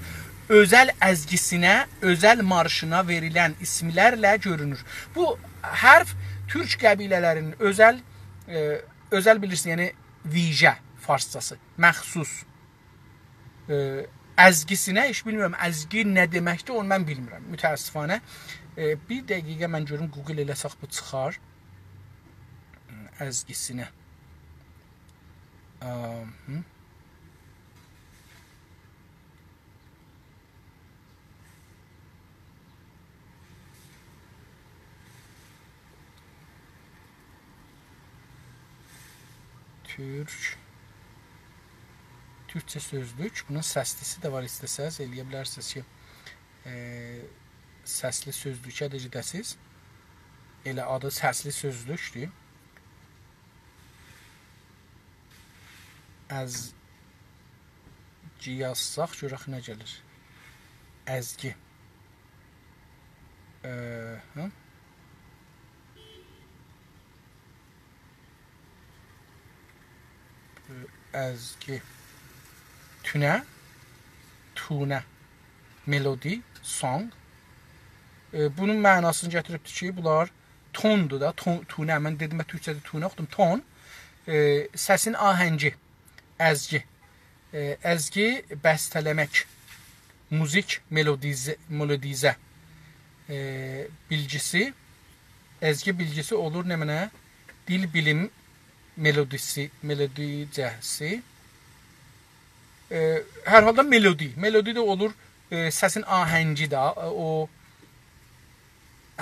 özəl əzgisinə, özəl marşına verilən ismlərlə görünür. Bu hərf türk qəbilələrinin özəl bilirsin, yəni vicə farsçası, məxsus əzgisinə, heç bilmirəm, əzgi nə deməkdir, onu mən bilmirəm, mütəəssifanə. Bir dəqiqə mən görüm, Google eləsək bu çıxar. Əzgisinə. Türkçə sözlük. Bunun səslisi də var, istəsəz eləyə bilərsiniz ki, səsli sözlükə də gedəsiz. Elə adı səsli sözlükdür. Əzgi yazsaq, görək nə gəlir. Əzgi. əzgi, tünə, tunə, melodi, song. Bunun mənasını gətiribdir ki, bunlar tondur da, tunə, mən dedim, türkçədə tunə oxudum, ton, səsin ahəngi, əzgi, əzgi bəstələmək, muzik, melodizə, bilgisi, əzgi bilgisi olur nə mənə? Dil bilim melodicəsi. Hər halda melodi. Melodi də olur səsin ahəngi də. O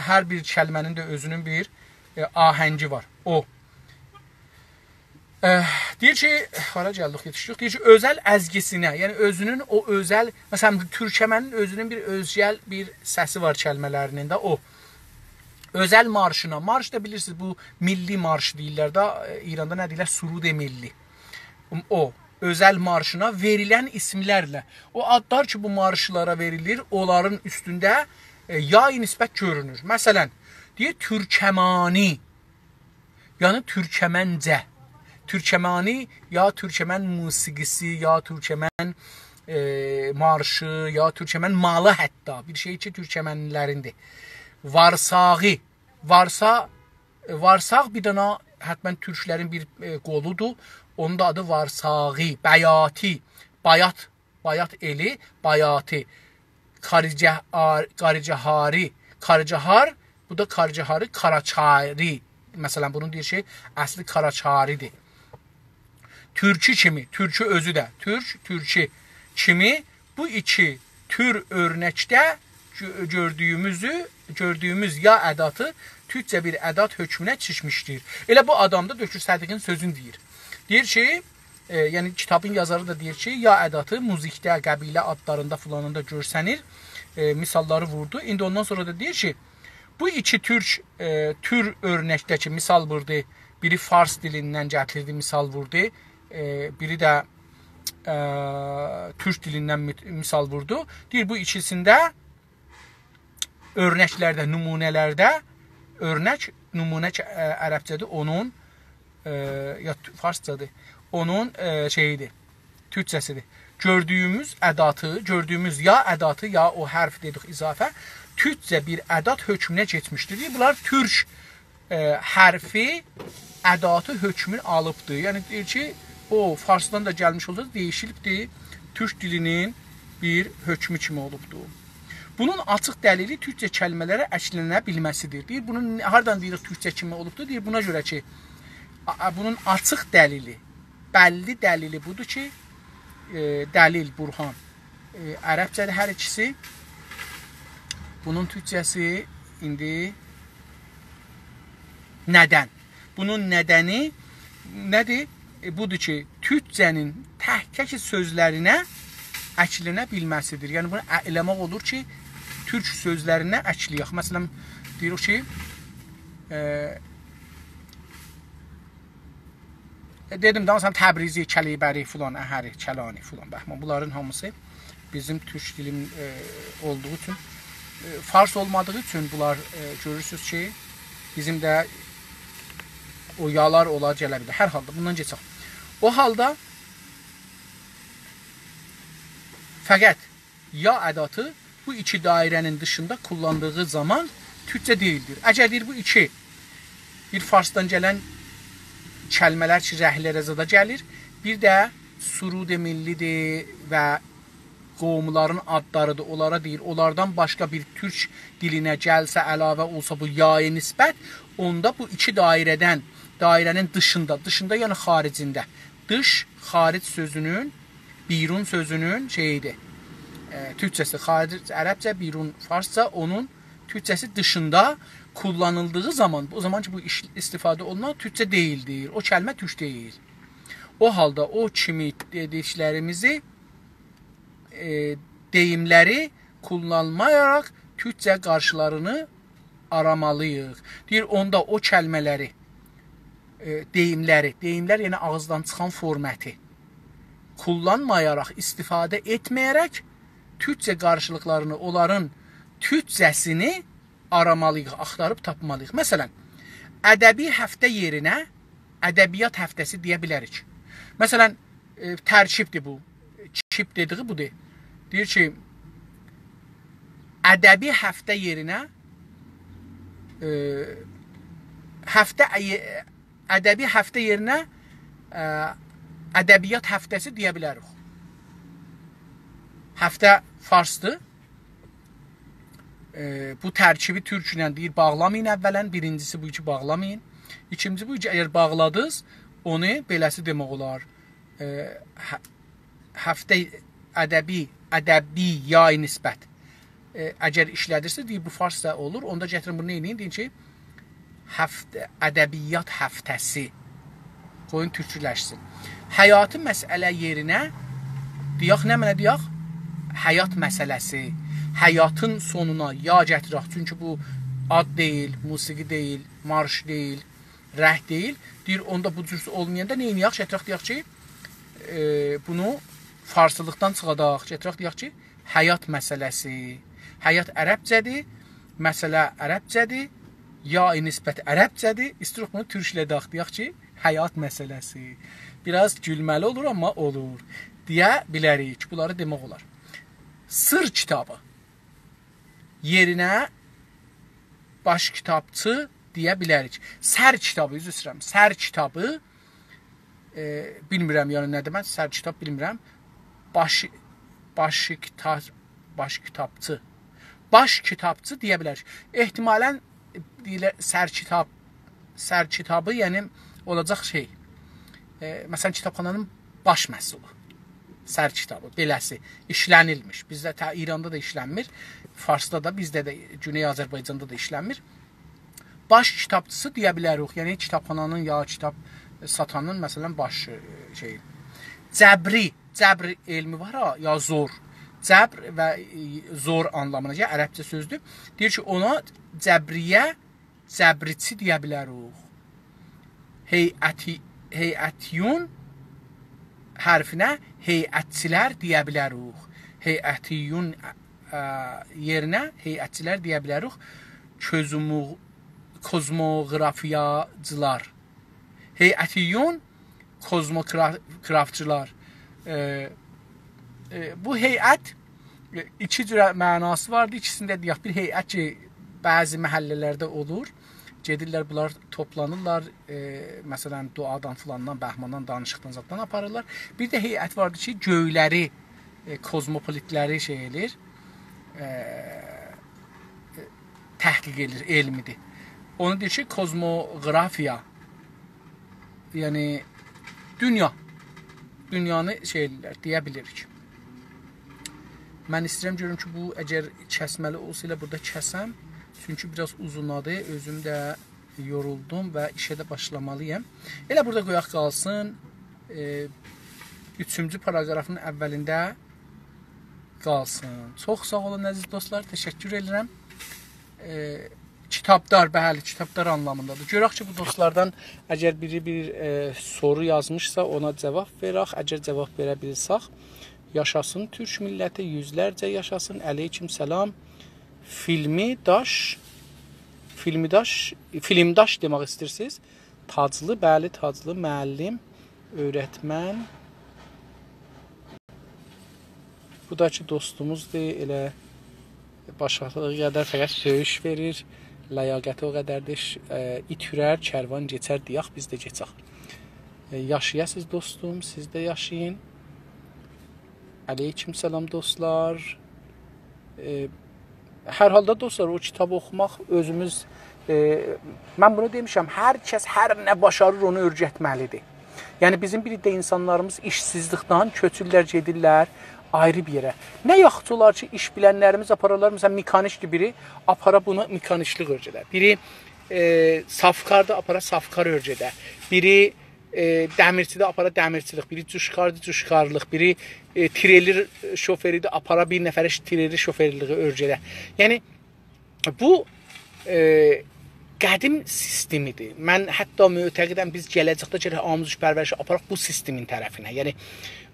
hər bir kəlmənin də özünün bir ahəngi var. O. Deyir ki, hara gəldik, yetişdik. Deyir ki, özəl əzgisinə, yəni özünün o özəl, məsələn, türkəmənin özünün bir özgəl bir səsi var kəlmələrinin də o. Özəl marşına, marş da bilirsiniz, bu milli marş deyirlər də, İranda nə deyirlər, surud-i milli. O, özəl marşına verilən isimlərlə, o adlar ki, bu marşlara verilir, onların üstündə yay nisbət görünür. Məsələn, deyir, türkəmani, yəni türkəməncə. Türkəmani, ya türkəmən musiqisi, ya türkəmən marşı, ya türkəmən malı hətta, bir şey ki, türkəmənlərindir. Varsağı, varsaq bir dana hətmən türklərin bir qoludur. Onun da adı varsağı, bəyati, bayat eli, bayati, qaricahari, bu da qaricahari, karaçari. Məsələn, bunun deyir şey, əsli karaçaridir. Türkü kimi, türkü özü də, türkü kimi bu iki tür örnəkdə gördüyümüz ya ədatı türkcə bir ədat hökmünə çişmişdir. Elə bu adam da Dökür Sədiqin sözünü deyir. Deyir ki, yəni kitabın yazarı da deyir ki, ya ədatı muzikdə, qəbilə adlarında filanında görsənir. Misalları vurdu. İndi ondan sonra da deyir ki, bu iki tür örnəkdəki misal vurdu. Biri fars dilindən gətirdi, misal vurdu. Biri də türk dilindən misal vurdu. Deyir, bu ikisində örnəklərdə, nümunələrdə, nümunə ərəbcədir, onun, ya farscadır, onun şeyidir, türkcəsidir. Gördüyümüz ədatı, gördüyümüz ya ədatı, ya o hərf dedik izafə, türkcə bir ədat hökmünə keçmişdir. Bunlar türk hərfi ədatı hökmün alıbdır. Yəni deyir ki, o farsdan da gəlmiş olsa değişilibdir, türk dilinin bir hökmü kimi olubdur. Bunun açıq dəlili türkcə kəlmələrə əklənə bilməsidir. Deyir, bunun hardan deyirik türkcə kimi olubdur? Deyir, buna görə ki, bunun açıq dəlili, bəlli dəlili budur ki, dəlil, burhan, ərəbcədə hər ikisi, bunun türkcəsi indi nədən? Bunun nədəni nədir? Budur ki, türkcənin təhkək sözlərinə əklənə bilməsidir. Yəni, bunu eləmək olur ki, türk sözlərinə əkləyək. Məsələn, deyirik ki, dedim də, məsələn, Təbrizi, Kəleybəri, filan, Əhəri, Kəlani, filan, bəhman. Bunların hamısı bizim türk dilim olduğu üçün, fars olmadığı üçün bunlar görürsünüz ki, bizim də o yalar olar, gələ bilir. Hər halda bundan keçək. O halda fəqət ya ədatı bu iki dairənin dışında kullandığı zaman türkcə deyildir. Əgər deyir, bu iki bir farsdan gələn kəlmələr ki, rəhlərə zada gəlir, bir də surud-i millidir və qovumların adlarıdır, onlara deyir, onlardan başqa bir türk dilinə gəlsə, əlavə olsa bu yaya nisbət, onda bu iki dairənin dışında yəni xaricində, dış, xaric sözünün, birun sözünün şeyidir, türkçəsi, xaric ərəbcə, birun farsca, onun türkçəsi dışında kullanıldığı zaman, o zaman ki bu istifadə olunan türkçə deyildir, o kəlmə türk deyil. O halda o kimi dediklərimizi, deyimləri kullanmayaraq türkçə qarşılarını aramalıyıq. Deyir, onda o kəlmələri, deyimlər yəni ağızdan çıxan forməti kullanmayaraq, istifadə etməyərək türkçə qarşılıqlarını, onların türkcəsini aramalıyıq, axtarıb tapmalıyıq. Məsələn, ədəbi həftə yerinə ədəbiyyat həftəsi deyə bilərik. Məsələn, tərkibdir bu. Çip dediği budur. Deyir ki, ədəbi həftə yerinə ədəbi həftə yerinə ədəbiyyat həftəsi deyə bilərik. Həftə farsdır. Bu tərkibi türklə deyir, bağlamayın əvvələn. Birincisi bu ki, bağlamayın. İkinci bu ki, əgər bağladınız, onu beləsi demək olar. Həftə ədəbi yay nisbət. Əgər işlədirsə, deyir, bu farsda olur. Onda gətirin bunu neyini? Deyin ki, ədəbiyyat həftəsi. Qoyun türkləşsin. Həyatı məsələ yerinə deyək, nə mənə deyək? Həyat məsələsi. Həyatın sonuna ya gətirək. Çünki bu ad deyil, musiqi deyil, marş deyil, rəh deyil. Deyir, onda bu cür olmayanda neyini yaxşı? Gətirək deyək ki, bunu farsılıqdan çıxadaq. Gətirək deyək ki, həyat məsələsi. Həyat ərəbcədir, məsələ ərəbcədir, ya-i nisbət ərəbcədir. İstirik bunu türklədək deyək ki, həyat məsələsi. Biraz gülməli olur, amma olur. Deyə bilərik. Bunları demək olar. Sır kitabı yerinə baş kitabçı deyə bilərik. Sər kitabı, üzr istəyirəm. Sər kitabı bilmirəm, yəni nə demək? Sər kitab bilmirəm. Baş kitabçı. Baş kitabçı deyə bilərik. Ehtimalən deyirlər sər kitabı, yəni olacaq şey. Məsələn, kitabxananın baş məhsulu. Sər kitabı, beləsi işlənilmiş. Bizdə İranda da işlənmir. Farsda da, bizdə də, Güney Azərbaycanda da işlənmir. Baş kitabçısı deyə bilərik. Yəni kitabxananın ya kitab satanın məsələn baş şeyi. Cəbr elmi var ha, ya zor. Cəbr və zor anlamına gəlir, ərəbcə sözdür. Deyir ki, ona cəbriçi deyə bilərik. Heyətiyun hərfinə heyətçilər deyə bilərik. Heyətiyun yerinə heyətçilər deyə bilərik. Kozmoqrafiyacılar. Heyətiyun kozmografçılar. Bu heyət iki cürə mənası vardı. İkisində deyək, bir heyət ki, bəzi məhəllələrdə olur. Gedirlər, bunlar toplanırlar, məsələn, duadan, filandan, bəhmandan, danışıqdan, zatdan aparırlar. Bir də heyət vardır ki, göyləri, kozmopolitləri şey edir, təhqiq edir, elmidir. Onu deyir ki, kozmoqrafiya, yəni dünyanı şey edirlər, deyə bilirik. Mən istəyirəm, görüm ki, bu əgər kəsməli olsa ilə burada kəsəm, çünki biraz uzunadı, özüm də yoruldum və işə də başlamalıyım. Elə burada qoyaq qalsın, 3-cü paragrafın əvvəlində qalsın. Çox sağ olun, əziz dostlar, təşəkkür edirəm. Kitabdar, bəli, kitabdar anlamındadır. Görək ki, bu dostlardan əgər biri bir soru yazmışsa, ona cavab verək. Əgər cavab verə bilirsək, yaşasın Türk milləti, yüzlərcə yaşasın, əleyküm səlam. Filmdaş demək istəyirsiniz. Taclı, bəli, taclı, müəllim, öyrətmən. Bu da ki, dostumuzdur, elə başaqlığı qədər fəqət söyüş verir. Ləyaqəti o qədərdir, itürər, kərvan keçər, deyək, biz də keçək. Yaşayasınız dostum, siz də yaşayın. Əleyküm səlam dostlar. Hər halda dostlar, o kitabı oxumaq özümüz, mən bunu demişəm, hər kəs hər nə başarır onu öyrətməlidir. Yəni bizim bir də insanlarımız işsizlikdən köçürlər, gedirlər ayrı bir yerə. Nə yaxşı olar ki, iş bilənlərimiz apararlar, məsələn, mekanikdir biri, apara bunu mekaniklik öyrədə. Biri safkarda apara safkar öyrədə. Biri dəmirçidə apara dəmirçilik, biri cuşkardır, cuşkarlıq, biri tirelir şoförüdə apara bir nəfərə tirelir şoförlüğü öyrədə. Yəni, bu qədim sistemidir. Mən hətta mütəqidəm, biz gələcəkdə gərək amuzüş pərvərişi aparaq bu sistemin tərəfinə. Yəni,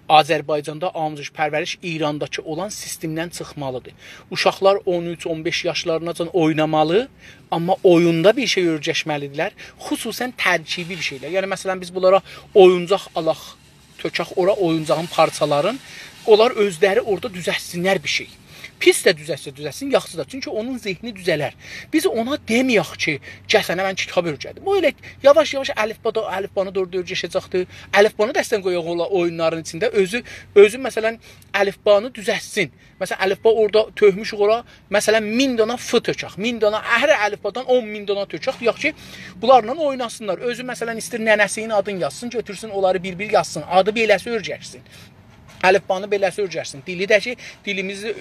Azərbaycanda amuzüş pərvəriş İrandakı olan sistemdən çıxmalıdır. Uşaqlar 13-15 yaşlarınacan oynamalı, amma oyunda bir şey öyrəşməlidirlər. Xüsusən tərkibi bir şeylər. Yəni, məsələn, biz bunlara oyuncaq alaq tökək ora oyuncağın parçaların. Onlar özləri orada düzəltsinlər bir şey. Pis də düzəltsin, yaxşı da. Çünki onun zehni düzələr. Biz ona deməyək ki, gəl sənə mən kitab öyrədim. O elə yavaş-yavaş əlifbanı doğru öyrəşəcəkdir. Əlifbanı dəstən qoyaq oyunların içində. Özü məsələn əlifbanı düzəltsin. Məsələn əlifba orada tökmüşük ora. Məsələn 1000 dana f tökək. 1000 dana hər əlifbadan 10.000 dana tökək. Deyək ki, bunlarla oynasınlar. Özü məsələn istir nənəsinin adını yazsın, götürsün, onları bir-bir yazsın. Adı beləsi öyrəşsin. Əlifbanı beləsi öyrəşsin. Dili də ki, dilimizi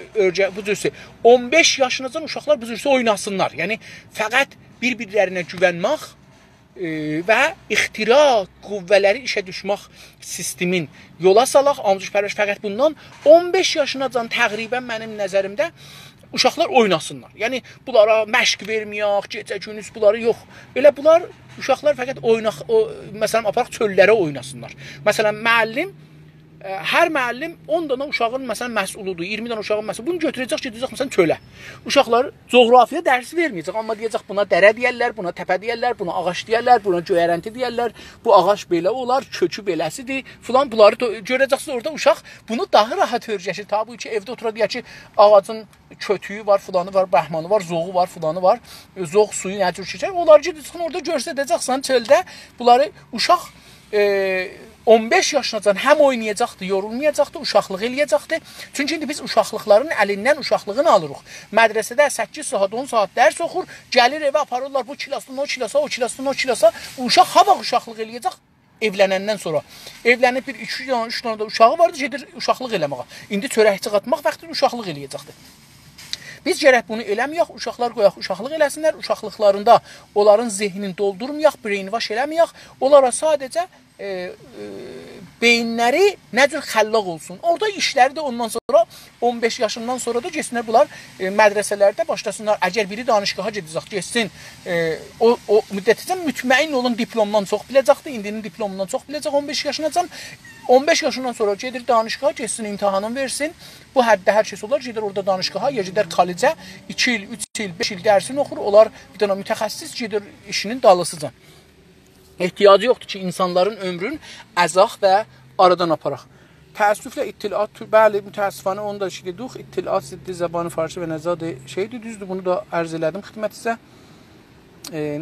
bu cürsə 15 yaşınacan uşaqlar bu cürsə oynasınlar. Yəni fəqət bir-birlərinə güvənmək və ixtira qüvvələri işə düşmək sistemin yola salaq. Amuzuş-pərvəş fəqət bundan 15 yaşınacan təqribən mənim nəzərimdə uşaqlar oynasınlar. Yəni bunlara məşq verməyək, gecə-gündüz bunları yox. Elə bunlar uşaqlar fəqət məsələn aparaq çöllərə oynasınlar. Məsələn müəllim hər müəllim 10 dana uşağın məsələn məsulidir, 20 dana uşağın məsulidir. Bunu götürəcək, gedəcək məsələn çölə. Uşaqlar coğrafiya dərsi verməyəcək, amma deyəcək buna dərə deyərlər, buna təpə deyərlər, buna ağac deyərlər, buna göyərənti deyərlər. Bu ağac belə olar, kökü beləsidir. Filan bunları görəcəksiniz orada uşaq bunu daha rahat öyrəşir. Tabii ki, evdə otura deyək ki, ağacın kötüyü var, filanı var, bəhmanı var, zoğu var, filanı var. Zoğ suyu nə cür keçər? Onları gedəcəksən orada göstərəcəksən çöldə. Bunları uşaq 15 yaşınacan həm oynayacaqdır, yorulmayacaqdır, uşaqlıq eləyəcəkdir. Çünki indi biz uşaqlıqların əlindən uşaqlığını alırıq. Mədrəsədə 8 saat, 10 saat dərs oxur, gəlir evə aparırlar bu kilosdan o kilosa, o kilosdan o kilosa. Uşaq ha vaxt uşaqlıq eləyəcək evlənəndən sonra. Evlənib bir 2 dənə, 3 dənə də uşağı vardı, gedir uşaqlıq eləməyə. İndi çörəkçi qatmaq vaxtı uşaqlıq eləyəcəkdir. Biz gərək bunu eləməyək, uşaqlar qoyaq, uşaqlıq eləsinlər, uşaqlıqlarında onların zehnini doldurmayaq, brainwash eləməyək, onlara sadəcə beyinləri nə cür xəllaq olsun. Orada işləri də ondan sonra 15 yaşından sonra da getsinlər bunlar mədrəsələrdə başlasınlar. Əgər biri danışqaha gedəcək, getsin, o müddətcə mütməyin olun diplomdan çox biləcəkdir. İndinin diplomundan çox biləcək 15 yaşınacan. 15 yaşından sonra gedir danışqaha, getsin, imtahanını versin. Bu həddə hər şey olar, gedir orada danışqaha, ya gedir kollecə 2 il, 3 il, 5 il dərsini oxur. Onlar bir dənə mütəxəssis gedir işinin dalısıca. Ehtiyacı yoxdur ki, insanların ömrün əzaq və aradan aparaq. Təəssüflə ittilaat, bəli, mütəəssifanə onu da dedik, ittilaat ziddi zəbanı farşı və nəzadı şeydir, düzdür, bunu da ərz elədim xidmətinizə.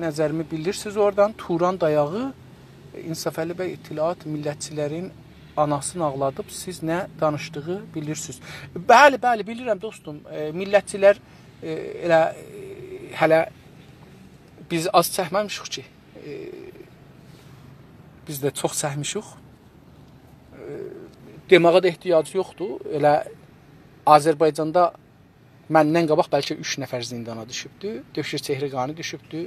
Nəzərimi bilirsiniz oradan. Turan dayağı, İnsafəli bəy ittilaat millətçilərin anasını ağladıb, siz nə danışdığı bilirsiniz. Bəli, bilirəm dostum, millətçilər elə hələ biz az çəkməmişik ki, biz də çox çəkmişik. Demağa da ehtiyacı yoxdur. Elə Azərbaycanda məndən qabaq bəlkə 3 nəfər zindana düşübdü. Döşür Çehriqani düşübdü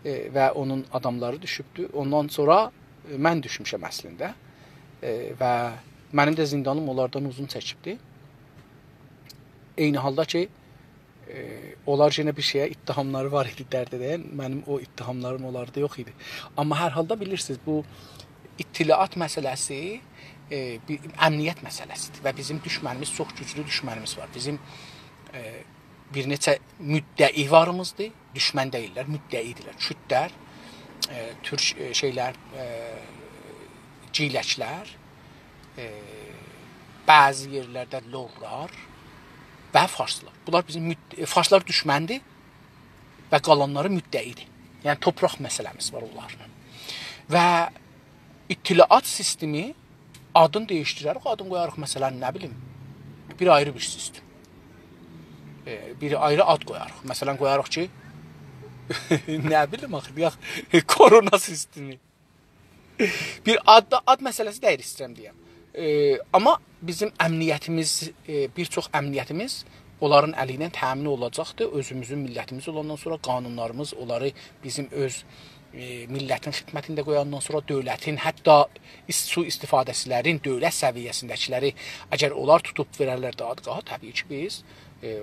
və onun adamları düşübdü. Ondan sonra mən düşmüşəm əslində və mənim də zindanım onlardan uzun çəkibdi. Eyni halda ki, onlar yenə bir şeyə ittihamları var idi dərd edəyən. Mənim o ittihamlarım onlarda yox idi. Amma hər halda bilirsiniz, bu ittilaat məsələsi bir əmniyyət məsələsidir və bizim düşmənimiz, çox güclü düşmənimiz var. Bizim bir neçə müddəi varımızdır, düşmən deyirlər, müddəidirlər. Kürdlər, türk şeylər, ciyələklər, bəzi yerlərdə lorlar və farslar. Bunlar bizim farslar düşməndir və qalanları müddəidir. Yəni torpaq məsələmiz var onlarla. Və ittilaat sistemi adını dəyişdirərək, adını qoyarıq məsələn, nə bilim, bir ayrı bir sistem. Bir ayrı ad qoyarıq. Məsələn, qoyarıq ki, nə bilim, axı, korona sistemi. Bir ad məsələsi deyir istəyirəm deyəm. Amma bizim əmniyyətimiz, bir çox əmniyyətimiz onların əli ilə təmin olacaqdır. Özümüzün millətimiz olandan sonra qanunlarımız onları bizim öz millətin xidmətində qoyandan sonra dövlətin, hətta su istifadəçilərin, dövlət səviyyəsindəkiləri, əgər onlar tutub verərlər dadqaha, təbii ki, biz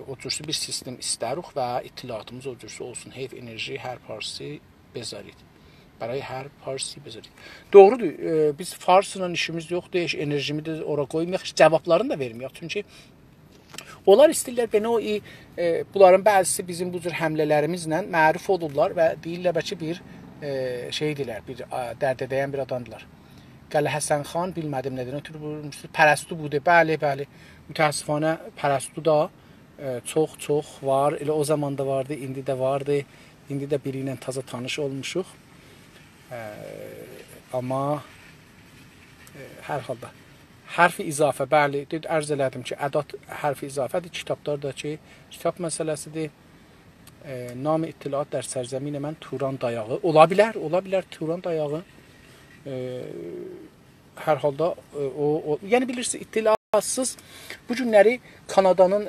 o cürsü bir sistem istərik və ittilatımız o cürsü olsun. Heyv enerji hər parçası bezarit. Bəray hər parçası bezarit. Doğrudur, biz farsla işimiz yoxdur, enerjimi də ora qoymayaq, cavablarını da verməyək. Çünki onlar istəyirlər, bunların bəzisi bizim bu cür həmlələrimizlə məruf olurlar və deyirlər ki, bir şeydirlər, bir dərd edəyən bir adamdırlar. Qələ Həsən xan bilmədim nədən ötürü vurulmuşdur. Pərəstu budur. Bəli, bəli. Mütəəssifanə Pərəstu da çox var. Elə o zaman da vardı, indi də vardı. İndi də biri ilə taza tanış olmuşuq. Amma hər halda hərfi izafə, bəli, ərz elədim ki, ədat hərfi izafədir. Kitablardakı kitab məsələsidir. Nam-ı İttilaat dər sərzəminə mən Turan dayağı. Ola bilər Turan dayağı. Hər halda yəni bilirsiniz, ittilatsız bu günləri Kanadanın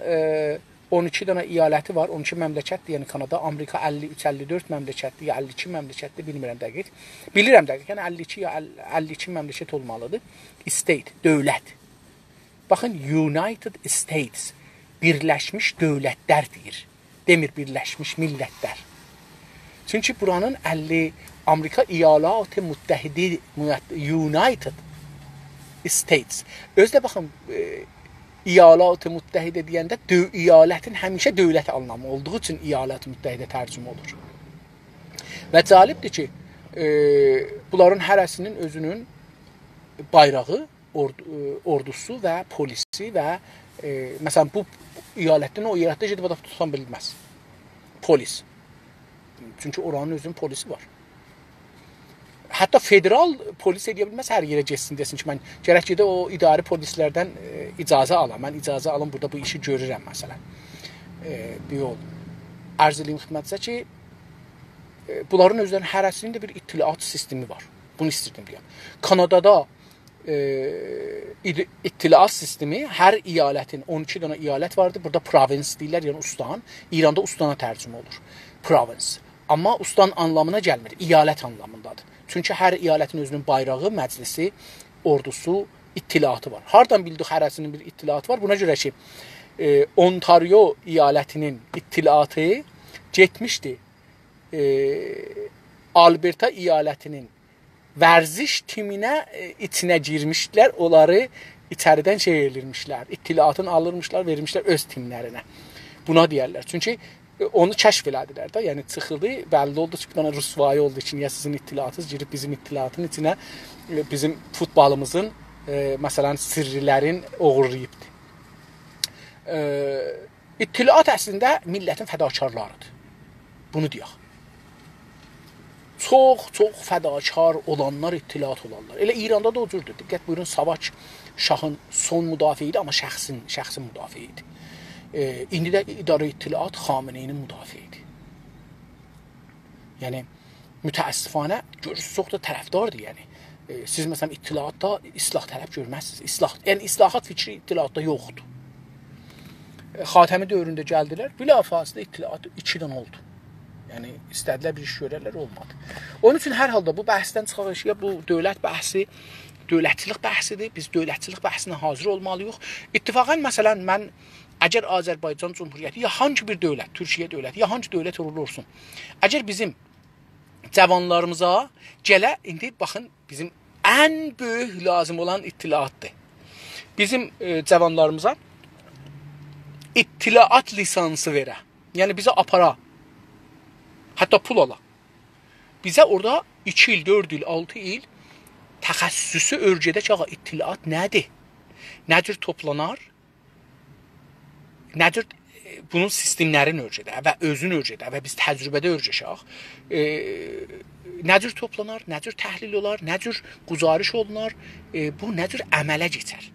12 dənə iyaləti var, 12 məmləkətdir, yəni Kanada, Amerika 53-54 məmləkətdir, ya 52 məmləkətdir, bilmirəm dəqiq. Bilirəm dəqiq, yəni 52 ya 52 məmləkət olmalıdır. State, dövlət. Baxın, United States, Birləşmiş Dövlətlər deyir. Demir Birləşmiş Millətlər. Çünki buranın 50 Amerika İyalat-ı Müttəhidi United States. Özdə baxın, İyalat-ı Müttəhidə deyəndə iyalətin həmişə dövlət anlamı olduğu üçün İyalat-ı Müttəhidə tərcümə olur. Və cəlibdir ki, bunların hərəsinin özünün bayrağı, ordusu və polisi və məsələn bu iyalətdən o iyalətdə gedib adam tutan bilməz. Polis. Çünki oranın özünün polisi var. Hətta federal polis edə bilməz, hər yerə getsin, desin ki, mən gərək gedə o idari polislərdən icazə alam. Mən icazə alım, burada bu işi görürəm, məsələn. Bir yol. Ərz edeyim xidmətinizə ki, bunların özlərinin hərəsinin də bir ittilaat sistemi var. Bunu istirdim deyəm. Kanadada ittilaat sistemi, hər iyalətin, 12 dənə iyalət vardır. Burada provins deyirlər, yəni ustan. İranda ustana tərcümə olur. Provins. Amma ustan anlamına gəlmir, iyalət anlamındadır. Çünki hər iyalətin özünün bayrağı, məclisi, ordusu, ittilaatı var. Hardan bildik hərəsinin bir ittilaatı var? Buna görə ki, Ontario iyalətinin ittilaatı getmişdi. Alberta iyalətinin vərziş timinə içinə girmişdilər, onları içəridən elirmişlər, ittilaatını alırmışlar, vermişlər öz timlərinə. Buna deyərlər. Çünki onu kəşf elədilər də, yəni çıxıldı, bəlli oldu ki, bana rüsvayı oldu ki, niyə sizin ittilaatınız girib bizim ittilaatın içinə bizim futbolumuzun, məsələn, sirrilərin oğurlayıbdır. İttilaat əslində millətin fədakarlarıdır. Bunu deyək. Çox fədakar olanlar ittilaat olanlar. Elə İranda da o cürdür. Diqqət buyurun, Savaş şahın son müdafiə idi, amma şəxsin müdafiə idi. İndi də idarə ittilaat Xameneyinin müdafiə idi. Yəni, mütəəssifanə görürsünüz, çox da tərəfdardır. Yəni, siz məsələn ittilaatda islah tələb görməzsiniz. Yəni, islahat fikri ittilaatda yoxdur. Xatəmi dövründə gəldilər, bilafasıda ittilaat 2-dən oldu. Yəni, istədilər bir iş görərlər, olmadı. Onun üçün hər halda bu bəhsdən çıxaq, ya bu dövlət bəhsi, dövlətçilik bəhsidir. Biz dövlətçilik bəhsinə hazır olmalıyıq. İttifaqən, məsələn, mən əgər Azərbaycan Cumhuriyyəti, ya hangi bir dövlət, Türkiyə dövləti, ya hangi dövlət olursun, əgər bizim cavanlarımıza gələ, indi baxın, bizim ən böyük lazım olan ittilaatdır. Bizim cavanlarımıza ittilaat lisansı verə, yəni bizə apara, hətta pul ala. Bizə orada 2 il, 4 il, 6 il təxəssüsü örgədək ağa ittilaat nədir? Nədir toplanar? Nədir bunun sistemlərin örgədə və özün örgədə və biz təcrübədə örgəşək? Nədir toplanar? Nədir təhlil olar? Nədir quzarış olunar? Bu nədir əmələ keçər?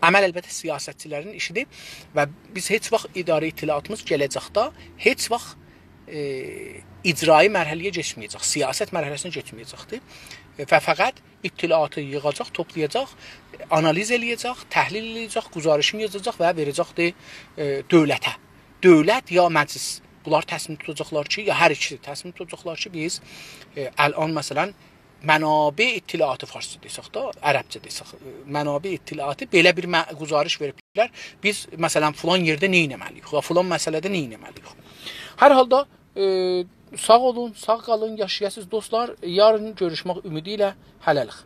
Əməl əlbəttə siyasətçilərin işidir və biz heç vaxt idarə ittilaatımız gələcəkdə heç vaxt icrai mərhələyə keçməyəcək, siyasət mərhələsinə keçməyəcəkdir və fəqət ittilaatı yığacaq, toplayacaq, analiz eləyəcək, təhlil eləyəcək, quzarışını yazacaq və verəcəkdir dövlətə. Dövlət ya məclis, bunlar təsmin tutacaqlar ki, ya hər ikisi təsmin tutacaqlar ki, biz əlan məsələn mənabə ittilaatı farsça desək də, ərəbcə desək, mənabə ittilaatı belə bir quzarış veriblər. Biz məsələn filan yerdə nə etməliyik, ya filan məsələdə nə etməliyik. Hər halda sağ olun, sağ qalın, yaşayasınız dostlar. Yarın görüşmək ümidi ilə hələlik.